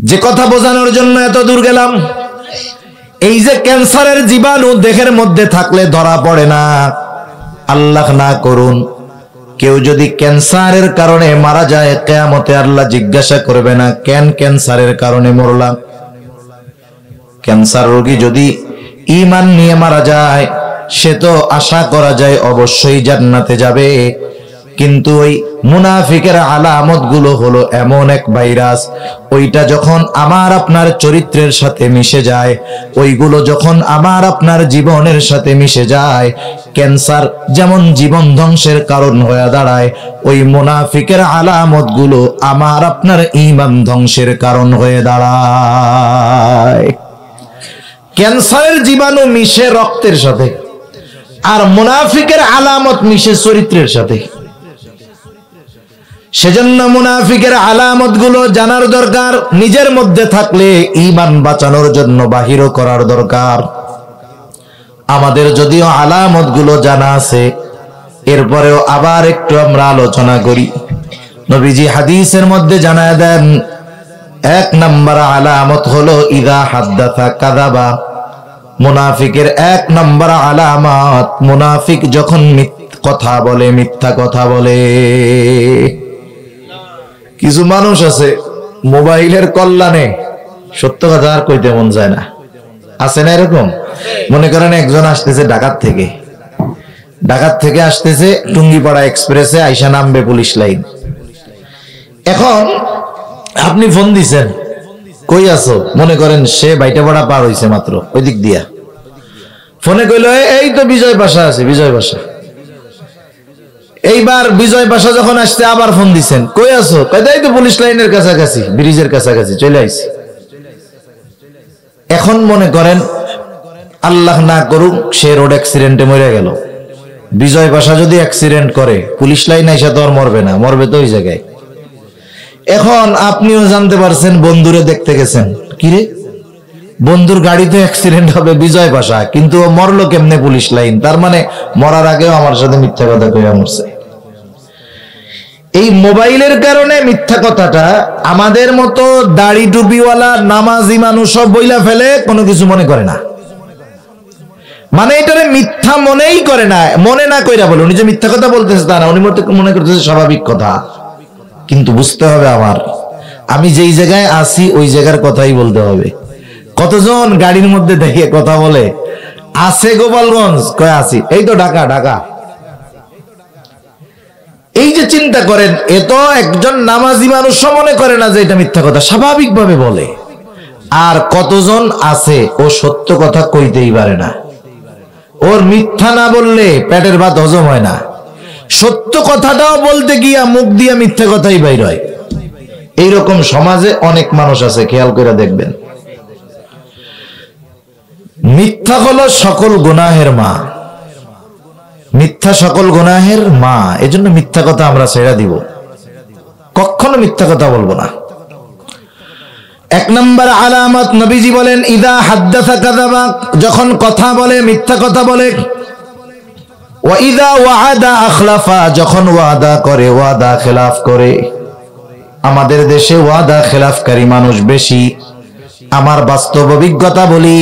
যে কথা বোঝানোর জন্য এত দূর গেলাম, এই যে ক্যান্সারের জীবাণু দেহের মধ্যে থাকলে ধরা পড়ে না। আল্লাহ না করুন কেউ যদি ক্যান্সারের কারণে মারা যায়, কিয়ামতে আল্লাহ জিজ্ঞাসা করবে না কেন ক্যান্সারের কারণে মরলাম। ক্যান্সার রোগী যদি ঈমান নিয়ে মারা যায়, সে তো আশা করা যায় অবশ্যই জান্নাতে যাবে। কিন্তু ওই মুনাফিকের আলামত গুলো হলো এমন এক ভাইরাস, ওইটা যখন আমার আপনার চরিত্রের সাথে মিশে যায়, ওইগুলো যখন আমার আপনার জীবনের সাথে মিশে যায়, ক্যান্সার যেমন জীবন ধ্বংসের কারণ হয়ে দাঁড়ায়, ওই মুনাফিকের আলামত গুলো আমার আপনার ঈমান ধ্বংসের কারণ হয়ে দাঁড়ায়। ক্যান্সারের জীবাণু মিশে রক্তের সাথে, আর মুনাফিকের আলামত মিশে চরিত্রের সাথে। সেজন্য মুনাফিকের আলামত গুলো জানার দরকার, নিজের মধ্যে থাকলে ঈমান বাঁচানোর জন্য বাহিরও করার দরকার। আমাদের যদিও আলামত গুলো জানা আছে, এরপরেও আবার একটু আমরা আলোচনা করি। নবীজি হাদিসের মধ্যে জানায় দেন, এক নম্বর আলামত হলো ইদা হাদ্দাথা কাযাবা। মুনাফিকের এক নম্বর আলামত, মুনাফিক যখন কথা বলে, মিথ্যা কথা বলে। কিছু মানুষ আছে মোবাইলের কল্যাণে সত্য কথা আর কইতে মন যায় না, আছে না এরকম? মনে করেন একজন আসতেছে ঢাকা থেকে আসতেছে টুঙ্গিপাড়া এক্সপ্রেসে, আইসা নামবে পুলিশ লাইন। এখন আপনি ফোন দিছেন, কই আছো? মনে করেন সে বাইটাপাড়া পার হইছে মাত্র, ওই দিক দিয়া। ফোনে কইলো এই তো বিজয় বাসা আছে, বিজয় বাসা। এইবার বিজয় বাসা যখন আসছে আবার ফোন দিছেন, কই আছো? কই তো পুলিশ লাইনের কাছাকাছি, ব্রিজের কাছাকাছি চলে আইছি। এখন মনে করেন আল্লাহ না করুক সে রোড অ্যাক্সিডেন্টে মরে গেল। বিজয় বাসা যদি অ্যাক্সিডেন্ট করে, পুলিশ লাইন আইসা তো আর মরবে না, মরবে তো ওই জায়গায়। এখন আপনিও জানতে পারছেন, বন্ধুরে দেখতে গেছেন, কিরে বন্ধুর গাড়িতে অ্যাক্সিডেন্ট হবে বিজয় বাসা, কিন্তু ও মরলো কেমনে পুলিশ লাইন? তার মানে মরার আগেও আমার সাথে মিথ্যা কথা কইয়া মরছে। এই মোবাইলের কারণে মিথ্যা কথাটা আমাদের মতো দাড়ি টুপিওয়ালা নামাজি মানুষ সব বইলা ফেলে, কোনো কিছু মনে করে না। মানে এটারে মিথ্যা মনেই করে না, মনে না কইরা বলে উনি যে মিথ্যা কথা বলতেছে তা না, উনি মনে করতেছে স্বাভাবিক কথা। কিন্তু বুঝতে হবে আমি যেই জায়গায় আছি ওই জায়গার কথাই বলতে হবে। কতজন গাড়ির মধ্যে দেখে কথা বলে, আছে গোপালগঞ্জ, কয় আছি, এই তো ঢাকা। এই যে চিন্তা করেন, এ তো একজন নামাজি মানুষ মনে করে না যে এটা মিথ্যা কথা, স্বাভাবিক ভাবে বলে। আর কতজন আছে ও সত্য কথা কইতেই পারে না, ওর মিথ্যা না বললে পেটের ভাত হজম হয় না, সত্য কথাটাও বলতে গিয়া মুখ দিয়া মিথ্যা কথাই বাইর হয়। এইরকম সমাজে অনেক মানুষ আছে, খেয়াল করে দেখবেন। মিথ্যা হলো সকল গুনাহের মা, মিথ্যা সকল গুনাহের মা। এজন্য মিথ্যা কথা আমরা ছেড়ে দিব, কখনো মিথ্যা কথা বলবো না। এক নম্বর আলামত নবীজি বলেন ইদা হাদ্দাথা কাযাবা, যখন কথা বলে মিথ্যা কথা বলে। ওয়া ইদা ওয়াআদা আখলাফা, যখন ওয়াদা করে ওয়াদা খেলাফ করে। আমাদের দেশে ওয়াদা খেলাফকারী মানুষ বেশি। আমার বাস্তব অভিজ্ঞতা বলি,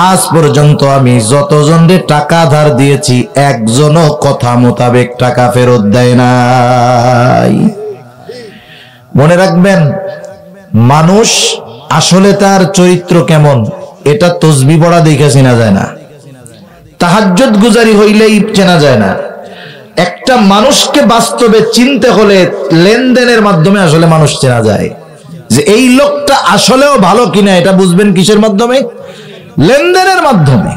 আজ পর্যন্ত আমি যতজনকে টাকা ধার দিয়েছি, একজনও কথা মোতাবেক টাকা ফেরত দেয় নাই। মনে রাখবেন, মানুষ আসলে তার চরিত্র কেমন এটা তসবিহ পড়া দেখে চেনা যায় না, তাহাজ্জুদ গুজারি হইলেই চেনা যায় না। একটা মানুষকে বাস্তবে চিনতে হলে লেনদেনের মাধ্যমে আসলে মানুষ চেনা যায়, যে এই লোকটা আসলেও ভালো কিনা। এটা বুঝবেন কিসের মাধ্যমে? লেনদেনের মাধ্যমে।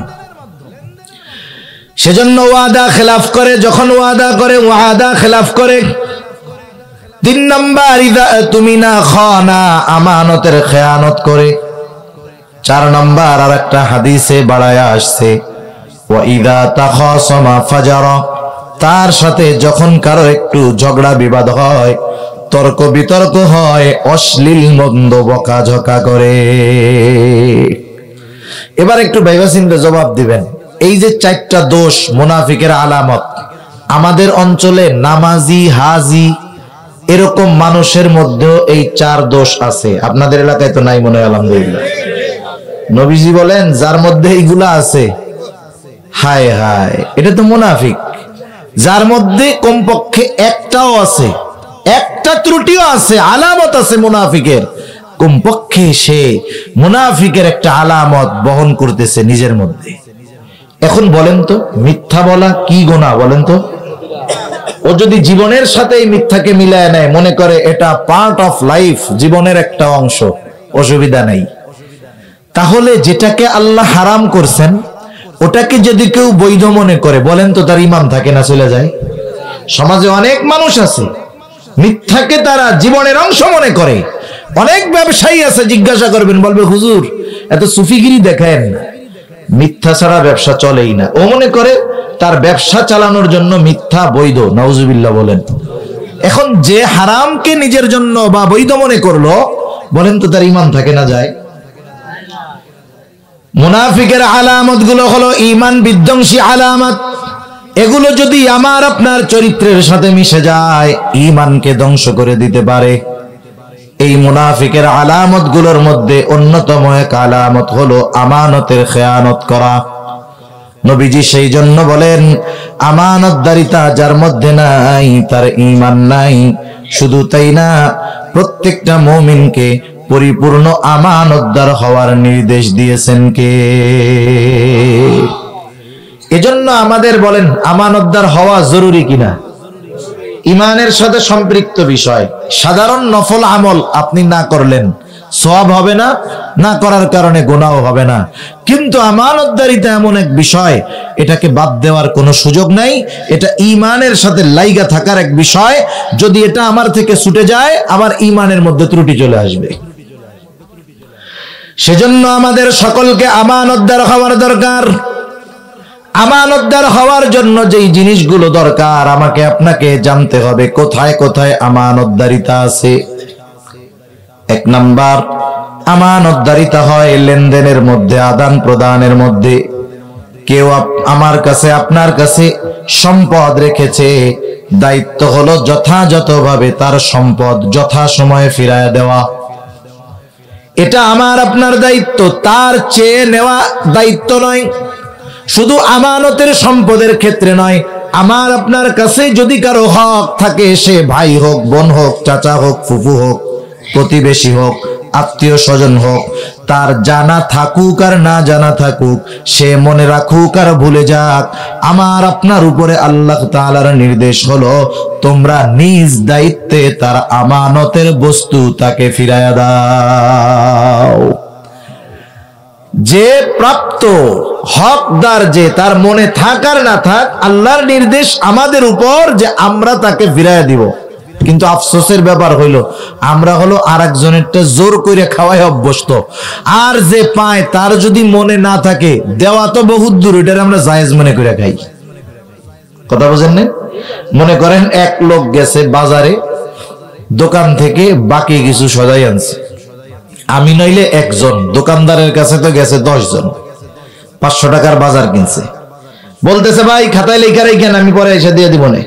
সেজন্য ওয়াদা খেলাফ করে, যখন ওয়াদা করে ওয়াদা খেলাফ করে। 3 নাম্বার ইদা তুমিনা খানা, আমানতের খেয়ানত করে। 4 নাম্বার আর একটা হাদিসে বাড়ায়া আসছে, ওয়া ইদা তাখাসামা ফাজারা, তার সাথে যখন কারো একটু ঝগড়া বিবাদ হয়, তর্ক বিতর্ক হয়, অশ্লীল মন্দ বকাঝকা করে। এবার একটু ভাইবা চিন্তা জবাব দিবেন। এই যে 4টা দোষ মুনাফিকের আলামত, আমাদের অঞ্চলে নামাজি, হাজি এরকম মানুষের মধ্যেও এই 4 দোষ আছে। আপনাদের এলাকায় তো নাই মনে হয়, আলহামদুলিল্লাহ। নবীজি বলেন যার মধ্যে এইগুলা আছে, হায় হায়, এটা তো মুনাফিক। যার মধ্যে কমপক্ষে একটাও আছে, একটা ত্রুটিও আছে, আলামত আছে মুনাফিকের, কমপক্ষে সে মুনাফিকের একটা আলামত বহন করতেছে নিজের মধ্যে। এখন বলেন তো, মিথ্যা বলা কি গুনাহ বলেন তো? ও যদি জীবনের সাথে এই মিথ্যাকে মিলায় নেয়, মনে করে এটা পার্ট অফ লাইফ, জীবনের একটা অংশ, অসুবিধা নাই, তাহলে যেটাকে আল্লাহ হারাম করছেন ওটাকে যদি কেউ বৈধ মনে করে, বলেন তো তার ঈমান থাকে না চলে যায়? সমাজে অনেক মানুষ আছে মিথ্যাকে তারা জীবনের অংশ মনে করে। অনেক ব্যবসায়ী আছে, জিজ্ঞাসা করবেন বলবে হুজুর এত সুফিগিরি দেখেন, মিথ্যা ছাড়া ব্যবসা চলেই না। ও মনে করে তার ব্যবসা চালানোর জন্য মিথ্যা বৈধ, নাউজুবিল্লাহ বলেন। এখন যে হারামকে নিজের জন্য বা বৈধ মনে করলো, বলেন তো তার ঈমান থাকে না যায়? মুনাফিকের আলামত গুলো হলো ঈমান বিধ্বংসী আলামত। এগুলো যদি আমার আপনার চরিত্রের সাথে মিশে যায়, ঈমানকে ধ্বংস করে দিতে পারে। এই মুনাফিকের আলামত গুলোর মধ্যে অন্যতম এক আলামত হলো আমানতের খেয়ানত করা। নবীজি সেই জন্য বলেন, আমানতদারিতা যার মধ্যে নাই তার ঈমান নাই। শুধু তাই না, প্রত্যেকটা মুমিনকে পরিপূর্ণ আমানতদার হওয়ার নির্দেশ দিয়েছেন কে? এজন্য আমাদের বলেন আমানতদার হওয়া জরুরি কিনা? ঈমানের সাথে সম্পৃক্ত বিষয়। সাধারণ নফল আমল আপনি না করলেন সওয়াব হবে না, না করার কারণে গুনাহ হবে না, কিন্তু আমানতদারিতা এমন এক বিষয়, এটাকে বাদ দেওয়ার কোনো সুযোগ নাই। এটা ঈমানের সাথে লাইগা থাকার এক বিষয়। যদি এটা আমার থেকে ছুটে যায়, আমার ঈমানের মধ্যে ত্রুটি চলে আসবে। সেজন্য আমাদের সকলকে আমানতদার হওয়ার দরকার। আমানতদার হওয়ার জন্য যেই জিনিসগুলো দরকার, আমাকে আপনাকে জানতে হবে কোথায় কোথায় আমানতদারিতা আছে। 1 নাম্বার, আমানতদারিতা হয় লেনদেনের মধ্যে, আদান প্রদানের মধ্যে। কেউ আমার কাছে আপনার কাছে সম্পদ রেখেছে, দায়িত্ব হলো যথাযথভাবে তার সম্পদ যথাসময়ে ফিরায় দেওয়া। এটা আমার আপনার দায়িত্ব, তার চেয়ে নেওয়া দায়িত্ব নয়। শুধু আমানতের সম্পদের ক্ষেত্রে নয়, আমার আপনার কাছে যদি কারো হক থাকে, সে ভাই হোক, বোন হোক, চাচা হোক, ফুফু হোক, প্রতিবেশী হোক, আত্মীয় স্বজন হোক, তার জানা থাকুক আর না জানা থাকুক, সে মনে রাখুক আর ভুলে যাক, আমার আপনার উপরে আল্লাহ তাআলার নির্দেশ হলো তোমরা নিজ দায়িত্বে তার আমানতের বস্তু তাকে ফিরায়া দাও। যে প্রাপ্ত হকদার, যে তার মনে থাক আর না থাক, আল্লাহর নির্দেশ আমাদের উপর যে আমরা তাকে ফিরাইয়া দিব। কিন্তু আফসোসের ব্যাপার হইল আমরা হলো আরেকজনেরটা জোর করে খাওয়াই অভ্যস্ত। আর যে পায় তার যদি মনে না থাকে, দেওয়া তো বহুত দূর, এটার আমরা জায়েজ মনে করে খাই। কথা বুঝেন না? মনে করেন এক লোক গেছে বাজারে, দোকান থেকে বাকি কিছু সদাই আনছে, আমি নইলে একজন, দোকানদারের কাছে তো গেছে 10 জন, 500 টাকার বাজার কিনছে। বলতেছে ভাই খাতায় লেখা রাখেন, আমি পরে এসে দিয়ে দিব না।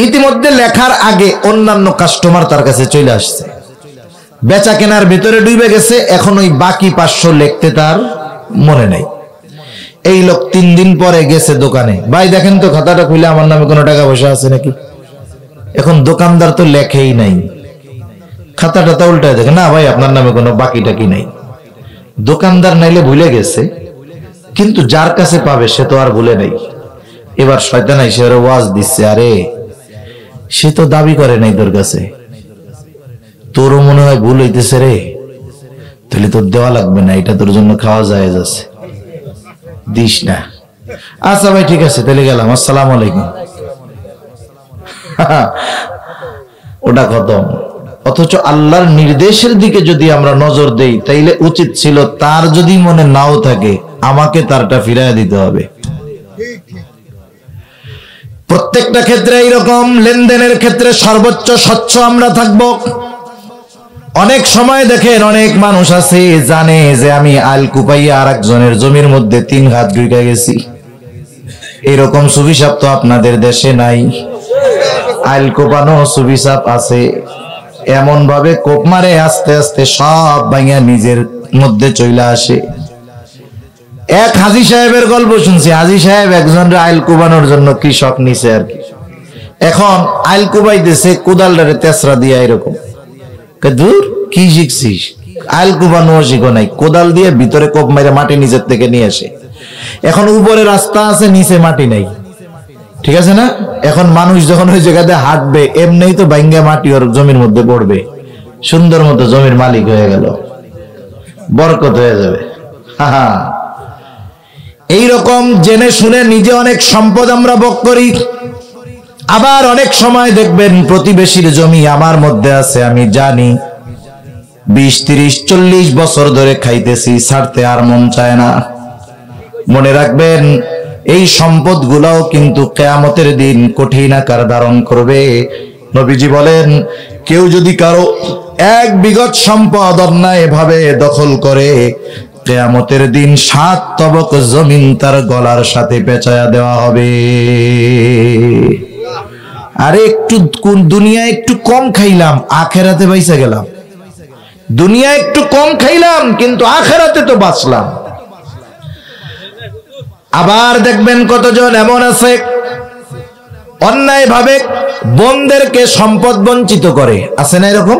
ইতিমধ্যে লেখার আগে অন্যান্য কাস্টমার তার কাছে চলে আসছে, বেচা কেনার ভিতরে ডুবে গেছে। এখন ওই বাকি 500 লিখতে তার মনে নাই। এই লোক 3 দিন পরে গেছে দোকানে, ভাই দেখেন তো খাতাটা খুলে আমার নামে কোনো টাকা পয়সা আছে নাকি। এখন দোকানদার তো লেখেই নাই, খাতাটা তো উল্টায় দেখে, না ভাই আপনার নামে কোনো বাকি টাকি নাই। দোকানদার নাইলে ভুলে গেছে, কিন্তু যার কাছে পাবে সে তো আর ভুলে নাই। এবার শয়তান এসে ওরে ওয়াজ দিচ্ছে, আরে সে তো দাবি করে নাই তোর কাছে, তোরও মনে হয় ভুল হইতেছে রে, তাহলে তোর দেওয়া লাগবে না, এটা তোর জন্য খাওয়া জায়েজ আছে, দিস না। আচ্ছা ভাই ঠিক আছে, তাহলে গেলাম, আসসালামু আলাইকুম। ওটা খতম। অথচ আল্লাহর নির্দেশের দিকে যদি আমরা নজর দেই, তাইলে উচিত ছিল তার যদি মনে নাও থাকে, আমাকে তারটা ফিরাইয়া দিতে হবে। প্রত্যেকটা ক্ষেত্রে এইরকম, লেনদেনের ক্ষেত্রে সর্বোচ্চ স্বচ্ছ আমরা থাকব। অনেক সময় দেখেন অনেক মানুষ আছে জানে যে আমি আল কুপাইয়া আর একজনের জমির মধ্যে 3 হাত ঢুকে গেছি। এরকম সুবিশাপ তো আপনাদের দেশে নাই। আইল কোপানো সুবিচাপ আছে, এমন ভাবে কোপ মারে আস্তে আস্তে সব ভাঙিয়া নিজের মধ্যে চলে আসে। এক হাজী সাহেবের গল্প শুনছি। হাজী সাহেব একজন আইল কোবানোর জন্য কৃষক নিছে আর কি। এখন আইল কোবাইতেছে কোদালটারে তেসরা দিয়া এরকম। দূর কি শিখছিস? আইল কোবানো শিখো নাই, কোদাল দিয়ে ভিতরে কোপ মেরে মাটি নিচের থেকে নিয়ে আসে। এখন উপরে রাস্তা আছে, নিচে মাটি নাই, ঠিক আছে না? এখন মানুষ যখন ওই জায়গাতে হাঁটবে এমনিই তো ভাঙ্গা মাটি ওর জমির মধ্যে পড়বে, সুন্দর মতো জমির মালিক হয়ে গেল, বরকত হয়ে যাবে। এইরকম জেনে শুনে নিজে অনেক সম্পদ আমরা ভোগ করি, আবার অনেক সময় দেখবেন প্রতিবেশীর জমি আমার মধ্যে আছে, আমি জানি 20, 30, 40 বছর ধরে খাইতেছি, ছাড়তে আর মন চায় না। মনে রাখবেন এই সম্পদ গুলাও কিন্তু কিয়ামতের দিন কঠিন আকার ধারণ করবে। নবীজি বলেন, কেউ যদি কারো 1 বিঘত সম্পদ অন্যায় ভাবে দখল করে, কিয়ামতের দিন 7 তবক জমিন তার গলার সাথে পেঁচায়া দেওয়া হবে। আরে একটু দুনিয়া একটু কম খাইলাম, আখেরাতে বাইসা গেলাম। দুনিয়া একটু কম খাইলাম কিন্তু আখেরাতে তো বাঁচলাম। আবার দেখবেন কতজন এমন আছে অন্যায় ভাবে বোনদেরকে সম্পদ বঞ্চিত করে, আছে না এরকম?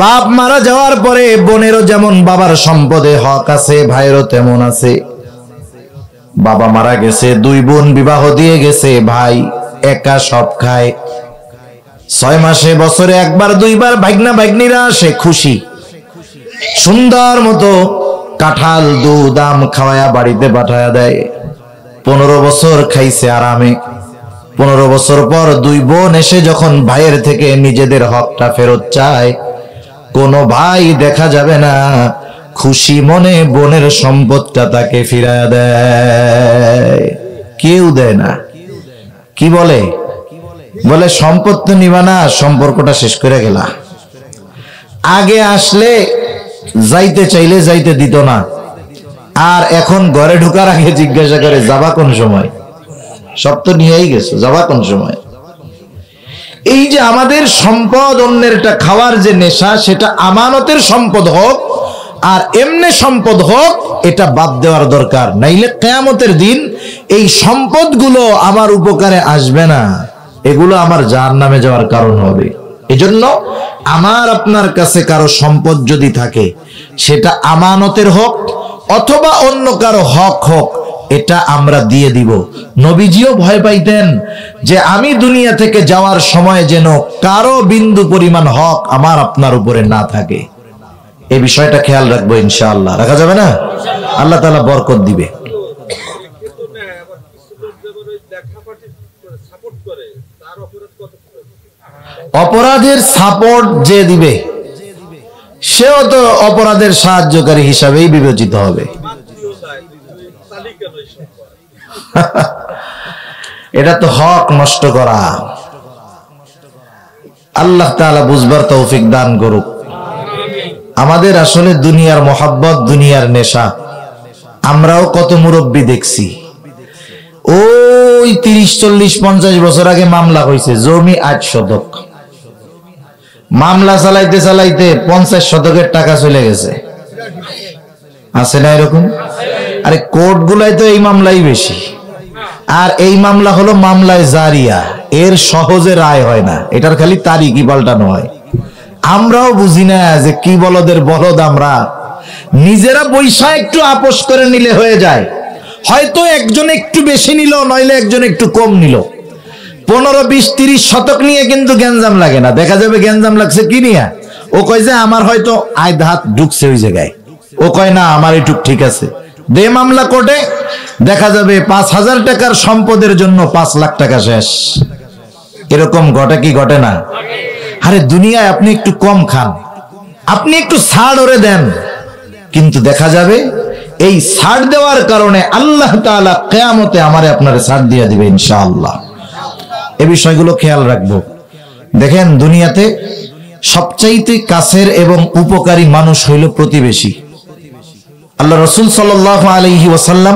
বাপ মারা যাওয়ার পরে বোনেরও যেমন বাবার সম্পদে হক আছে, ভাইয়েরও তেমন আছে। বাবা মারা গেছে, 2 বোন বিবাহ দিয়ে গেছে, ভাই একা সব খায়। 6 মাসে বছরে 1বার 2বার ভাগনা ভাগ্নিরা আসে, খুশি, সুন্দর মতো কাঁঠাল দুধ আম খাওয়ায়া বাড়িতে পাঠায়া দেয়। 15 বছর খাইছে আরামে। 15 বছর পর 2 বোন এসে যখন ভাইয়ের থেকে নিজেদের হকটা ফেরত চায়, কোনো ভাই দেখা যাবে না খুশি মনে বোনের সম্পদটা তাকে ফিরায়া দেয়। কেউ দেয় না। কি বলে? বলে সম্পদ তো নিবা না, সম্পর্কটা শেষ করে গেলা। আগে আসলে যাইতে চাইলে যাইতে দিত না, আর এখন ঘরে ঢোকার আগে জিজ্ঞাসা করে যাবা কোন সময়? সব তো নিয়েই গেছো, যাবা কোন সময়? এই যে আমাদের সম্পদ অন্যেরটা খাওয়ার যে নেশা, সেটা আমানতের সম্পদ হোক আর এমনি সম্পদ হোক, এটা বাদ দেওয়ার দরকার। নাইলে কিয়ামতের দিন এই সম্পদগুলো আমার উপকারে আসবে না, এগুলো আমার জাহান্নামে যাওয়ার কারণ হবে। এজন্য আমার আপনার কাছে কারো সম্পদ যদি থাকে, সেটা আমানতের হোক অথবা অন্য কারো হক হোক, এটা আমরা দিয়ে দিব। নবীজিও ভয় পাইতেন যে আমি দুনিয়া থেকে যাওয়ার সময় যেন কারো বিন্দু পরিমাণ হক আমার আপনার উপরে না থাকে। এই বিষয়টা খেয়াল রাখবো ইনশাআল্লাহ। রাখা যাবে না? আল্লাহ তাআলা বরকত দিবে। অপরাধের সাপোর্ট যে দিবে সেও তো অপরাধের সাহায্যকারী হিসাবেই বিবেচিত হবে। এটা তো হক নষ্ট করা। আল্লাহ তাআলা বুঝবার তৌফিক দান করুক। আমাদের আসলে দুনিয়ার মোহাব্বত, দুনিয়ার নেশা। আমরাও কত মুরব্বী দেখছি, ওই 30, 40, 50 বছর আগে মামলা হয়েছে, জমি 8 শতক। মামলা চালাইতে চালাইতে 50 শতকের টাকা চলে গেছে। আছে না এরকম? আরে কোর্ট গুলাই তো এই মামলাই বেশি। আর এই মামলা হলো মামলায় জারিয়া, এর সহজে রায় হয় না, এটার খালি তারিখই পাল্টানো হয়। আমরাও বুঝি না যে কি বলদের বলদ আমরা। নিজেরা পয়সা একটু আপোষ করে নিলে হয়ে যায়, হয়তো একজন একটু বেশি নিল, নইলে একজন একটু কম নিল। 15, 20, 30 শতক নিয়ে কিন্তু গ্যাঞ্জাম লাগে না। দেখা যাবে গ্যাঞ্জাম লাগছে কি নিয়ে? ও কয় যে আমার হয়তো আয় হাত ঢুকছে ওই জায়গায়, ও কয় না আমার এটুক ঠিক আছে। দে মামলা কোর্টে, দেখা যাবে 5,000 টাকার সম্পদের জন্য 5 লাখ টাকা শেষ। এরকম ঘটে কি ঘটে না? আরে দুনিয়ায় আপনি একটু কম খান, আপনি একটু ছাড় ওরে দেন, কিন্তু দেখা যাবে এই ছাড় দেওয়ার কারণে আল্লাহ তাআলা কিয়ামতে আমারে আপনারে ছাড় দিয়ে দিবে ইনশাআল্লাহ। এই বিষয়গুলো খেয়াল রাখবো। দেখেন দুনিয়াতে সবচাইতে কাছের এবং উপকারী মানুষ হইল প্রতিবেশী। আল্লাহ রাসূল সাল্লাল্লাহু আলাইহি ওয়াসাল্লাম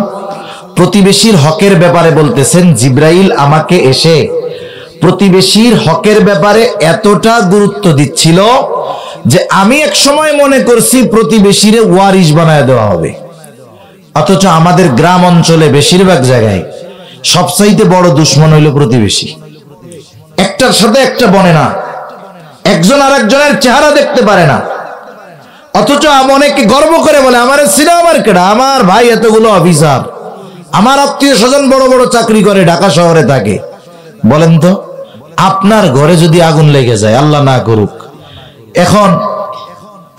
প্রতিবেশীর হকের ব্যাপারে বলতেছেন, জিবরাইল আমাকে এসে প্রতিবেশীর হকের ব্যাপারে এতটা গুরুত্ব দিচ্ছিল যে আমি এক সময় মনে করছি প্রতিবেশীরে ওয়ারিশ বানায় দেওয়া হবে। অথচ আমাদের গ্রাম অঞ্চলে বেশিরভাগ জায়গায় সবচাইতে বড় দুশ্মন হইল প্রতিবেশী। একটার সাথে একটা বনে না, একজন আর একজনের চেহারা দেখতে পারে না। অথচ অনেকে গর্ব করে বলে আমার সিনেমার কেডা, আমার ভাই এতগুলো অফিসার, আমার আত্মীয় স্বজন বড় বড় চাকরি করে, ঢাকা শহরে থাকে। বলেন তো, আপনার ঘরে যদি আগুন লেগে যায়, আল্লাহ না করুক, এখন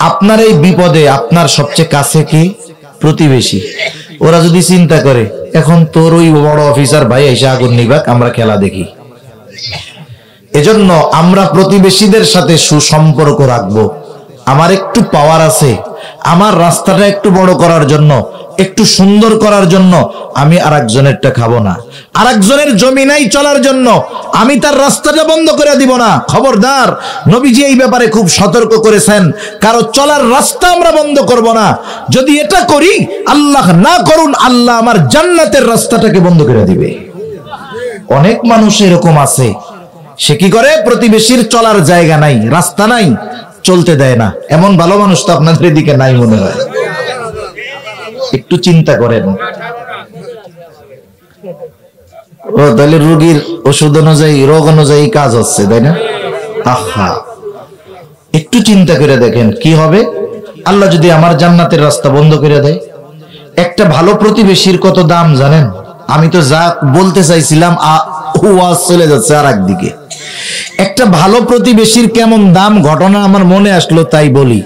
আপনার এই বিপদে আপনার সবচেয়ে কাছে কি? প্রতিবেশী। ওরা যদি চিন্তা করে এখন তোর ওই বড় অফিসার ভাই এসে আগুন নিবাক, আমরা খেলা দেখি। এজন্য আমরা প্রতিবেশীদের সাথে সুসম্পর্ক রাখবো। আমার একটু পাওয়ার আছে, আমার রাস্তাটা একটু বড় করার জন্য, একটু সুন্দর করার জন্য আমি আরেকজনেরটা খাবো না। আরেকজনের জমি নাই চলার জন্য আমি তার রাস্তাটা বন্ধ করে দিব না। খবরদার, নবীজি এই ব্যাপারে খুব সতর্ক করেছেন, কারো চলার রাস্তা আমরা বন্ধ করব না। যদি এটা করি, আল্লাহ না করুন, আল্লাহ আমার জান্নাতের রাস্তাটাকে বন্ধ করে দিবে। অনেক মানুষ এরকম আছে, সে কি করে? প্রতিবেশীর চলার জায়গা নাই, রাস্তা নাই, চলতে দেয় না। এমন ভালো মানুষ তো আপনাদের এদিকে নাই মনে হয়। একটু চিন্তা করেন। ও তাহলে রোগীর ওষুধ অনুযায়ী, রোগ অনুযায়ী কাজ হচ্ছে, তাই না? আহা, একটু চিন্তা করে দেখেন কি হবে আল্লাহ যদি আমার জান্নাতের রাস্তা বন্ধ করে দেয়। একটা ভালো প্রতিবেশীর কত দাম জানেন? আমি তো যা বলতে চাইছিলাম ওয়াজ চলে যাচ্ছে আর একদিকে। একটা ভালো প্রতিবেশীর কেমন দাম, ঘটনা আমার মনে আসলো তাই বলি।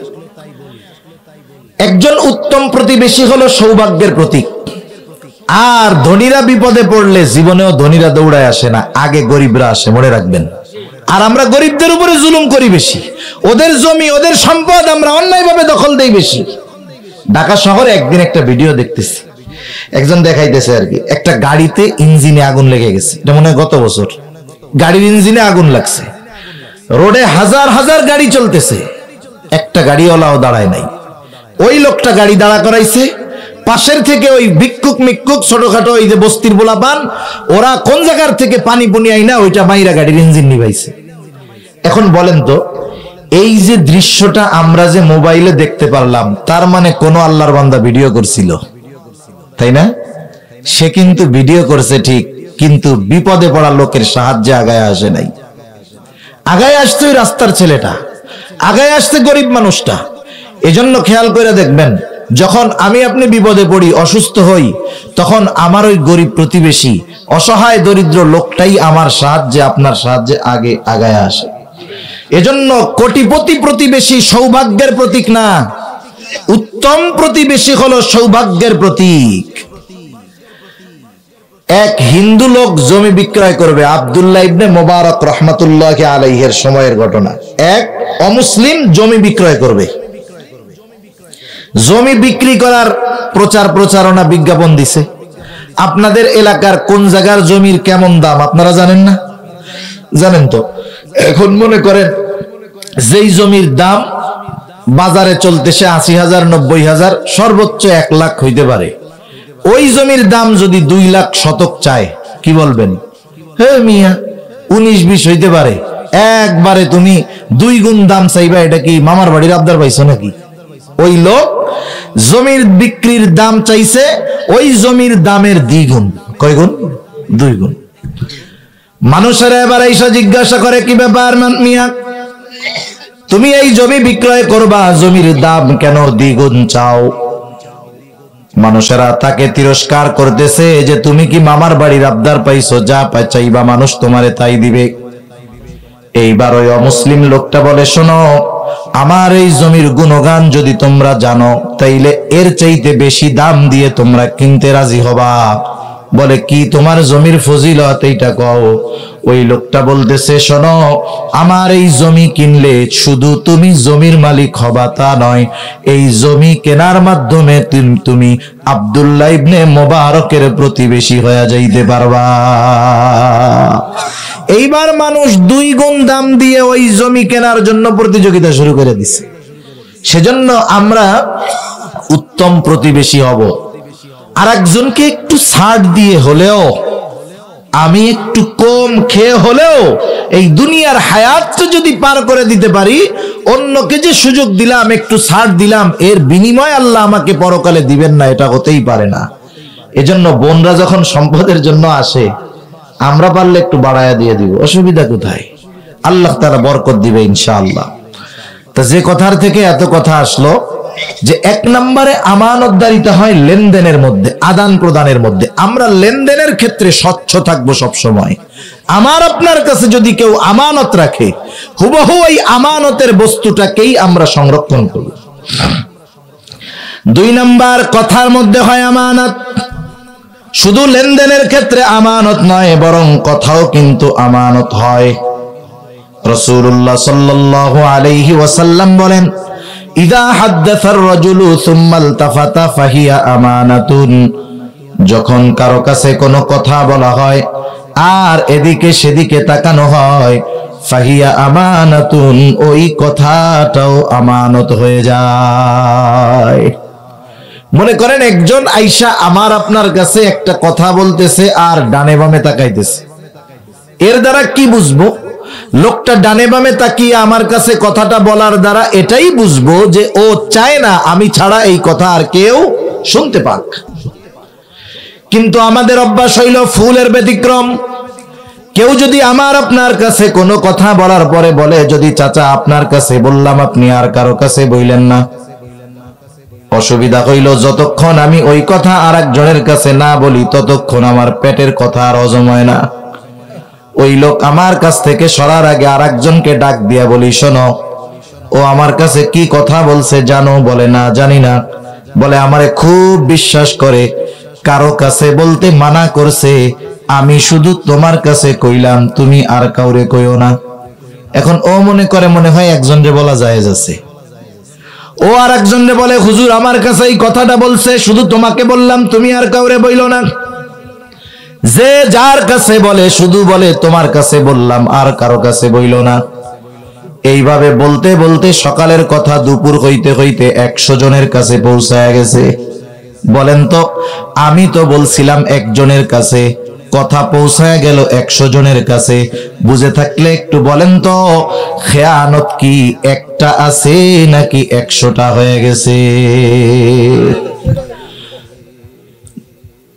একজন উত্তম প্রতিবেশী হলো সৌভাগ্যের প্রতীক। আর ধনীরা বিপদে পড়লে জীবনেও ধনীরা দৌড়ায় আসে না, আগে গরিবরা আসে, মনে রাখবেন। আর আমরা গরিবদের উপরে জুলুম করি বেশি, ওদের জমি ওদের সম্পদ আমরা অন্যায়ভাবে দখল দেই বেশি। ঢাকা শহরে একদিন একটা ভিডিও দেখতেছি, একজন দেখাইতেছে আর কি, একটা গাড়িতে ইঞ্জিনে আগুন লেগে গেছে, এটা মনে হয় গত বছর। গাড়ির ইঞ্জিনে আগুন লাগছে, রোডে হাজার হাজার গাড়ি চলতেছে, একটা গাড়িওয়ালাও দাঁড়ায় নাই। ওই লোকটা গাড়ি দাঁড়া করাইছে, পাশের থেকে ওই ভিক্ষুক মিক্ষুক ছোটখাটো ওই যে বস্তির পোলাপান, ওরা কোন জায়গার থেকে পানি পুনি আইনা ওইটা মাইরা গাড়ির ইঞ্জিন নিভাইছে। এখন বলেন তো, এই যে দৃশ্যটা আমরা যে মোবাইলে দেখতে পারলাম, তার মানে কোন আল্লাহর বান্দা ভিডিও করছিল, তাই না? সে কিন্তু ভিডিও করছে ঠিক, কিন্তু বিপদে পড়া লোকের সাহায্যে আগায় আসে নাই। আগায় আসছে ওই রাস্তার ছেলেটা, আগায় আসছে গরিব মানুষটা। এজন্য খেয়াল করে দেখবেন, যখন আমি আপনি বিপদে পড়ি, অসুস্থ হই, তখন আমার ওই গরিব প্রতিবেশী, অসহায় দরিদ্র লোকটাই আমার সাহায্যে, আপনার সাহায্যে আগে আগায় আসে। এজন্য কোটিপতি প্রতিবেশী সৌভাগ্যের প্রতীক না, উত্তম প্রতিবেশী হলো সৌভাগ্যের প্রতীক। এক হিন্দু লোক জমি বিক্রয় করবে, আব্দুল্লাহ ইবনে মুবারক রহমাতুল্লাহ আলাইহির সময়ের ঘটনা। এক অমুসলিম জমি বিক্রয় করবে, জমি বিক্রি করার প্রচার প্রচারণা বিজ্ঞাপন দিছে। আপনাদের এলাকার কোন জায়গার জমির কেমন দাম আপনারা জানেন না? জানেন তো। এখন মনে করেন যেই জমির দাম বাজারে চলতেছে ৮০,০০০, ৯০,০০০, সর্বোচ্চ ১ লাখ হইতে পারে। ওই জমির দাম যদি ২ লাখ শতক চায়, কি বলবেন? হে মিয়া, ১৯-২০ হইতে পারে। একবারে তুমি ২ গুণ দাম চাইবা, এটা কি মামার বাড়ির আবদার পাইছো নাকি? ওই লোক জমির বিক্রির দাম চাইছে ওই জমির দামের ২ গুণ। কয় গুণ? ২ গুণ। মানুষেরা এবার এসে জিজ্ঞাসা করে, কি ব্যাপার মিয়া, তুমি এই জমি বিক্রয় করবা, জমির দাম কেন ২ গুণ চাও? মানুষেরা তাকে তিরস্কার করতেছে যে তুমি কি মামার বাড়ির আবদার পাইছো, যা চাইবা মানুষ তোমারে তাই দিবে। এইবার ওই অমুসলিম লোকটা বলে, শোনো, আমার এই জমির গুণগান যদি তোমরা জানো, তাইলে এর চাইতে বেশি দাম দিয়ে তোমরা কিনতে রাজি হবা। বলে, কি তোমার জমির ফজিলত এইটা কও। ওই লোকটা বলতেছে, শোনো, আমার এই জমি কিনলে শুধু তুমি জমির মালিক হবা তা নয়, এই জমি কেনার মাধ্যমে তুমি আব্দুল্লাহ ইবনে মুবারকের প্রতিবেশী হয়ে যাইতে পারবা। এইবার মানুষ ২ গুণ দাম দিয়ে ওই জমি কেনার জন্য প্রতিযোগিতা শুরু করে দিছে। সেজন্য আমরা উত্তম প্রতিবেশী হব, আর একজনকে একটু ছাড় দিয়ে হলেও আমি একটু কম খেয়ে হলেও এই দুনিয়ার হায়াতটা যদি পার করে দিতে পারি, অন্যকে যে সুযোগ দিলাম, একটু ছাড় দিলাম, এর বিনিময় আল্লাহ আমাকে পরকালে দিবেন না, এটা হতেই পারে না। এজন্য বোনরা যখন সম্পদের জন্য আসে, আমরা পারলে একটু বাড়ায়া দিয়ে দিব, অসুবিধা কোথায়? আল্লাহ তাআলা বরকত দিবে ইনশাআল্লাহ। তা যে কথার থেকে এত কথা আসলো, যে এক নম্বরে আমানতদারিতা হয় লেনদেনের মধ্যে, আদান প্রদানের মধ্যে। আমরা লেনদেনের ক্ষেত্রে স্বচ্ছ থাকবো সব সময়। আমার আপনার কাছে যদি কেউ আমানত রাখে, হুবহু এই আমানতের বস্তুটাকেই আমরা সংরক্ষণ করব। দুই নাম্বার, কথার মধ্যে হয় আমানত। শুধু লেনদেনের ক্ষেত্রে আমানত নয়, বরং কথাও কিন্তু আমানত হয়। রাসূলুল্লাহ সাল্লাল্লাহু আলাইহি ওয়াসাল্লাম বলেন, ইযা হাদ্দাসার রাজুলু সুম্মা ইলতাফাতা ফাহিয়া আমানাতুন। যখন কারো কাছে কোনো কথা বলা হয় আর এদিকে সেদিকে তাকানো হয়, ফাহিয়া আমানাতুন, ওই কথাটাও আমানত হয়ে যায়। মনে করেন একজন আইসা আমার আপনার কাছে একটা কথা বলতেছে আর ডানে বামে তাকাইতেছে, এর দ্বারা কি বুঝবো? লোকটা ডানে বামে তাকিয়ে আমার কাছে কথাটা বলার দ্বারা এটাই বুঝবো যে ও চায় না আমি ছাড়া এই কথা আর কেউ শুনতে পাক। কিন্তু আমাদের অভ্যাস হইল ফুলের ব্যতিক্রম। কেউ যদি আমার আপনার কাছে কোনো কথা বলার পরে বলে, যদি চাচা আপনার কাছে বললাম, আপনি আর কারো কাছে বইলেন না, অসুবিধা হইল যতক্ষণ আমি ওই কথা আর একজনের কাছে না বলি, ততক্ষণ আমার পেটের কথা আর হজম হয় না। ওই লোক আমার কাছ থেকে সরার আগে আর একজনকে ডাক দিয়া বলি, শোনো, ও আমার কাছে কি কথা বলছে জানো? বলে না, জানি না। বলে আমারে খুব বিশ্বাস করে, কারো কাছে বলতে মানা করছে, আমি শুধু তোমার কাছে কইলাম, তুমি আর কাউরে কইও না। এখন ও মনে করে মনে হয় একজনরে বলা জায়েজ আছে। ও আর একজনরে বলে, হুজুর আমার কাছে এই কথাটা বলছে, শুধু তোমাকে বললাম, তুমি আর কাউরে বইলো না। যে যার কাছে বলে শুধু বলে তোমার কাছে বললাম, আর কারো কাছে বইল না। এইভাবে বলতে বলতে সকালের কথা দুপুর হইতে হইতে 100 জনের কাছে পৌঁছায় গেছে। বলেন তো, আমি তো বলছিলাম একজনের কাছে, কথা পৌঁছায় গেল 100 জনের কাছে। বুঝে থাকলে একটু বলেন তো, খেয়ানত কি একটা আছে নাকি 100টা হয়ে গেছে?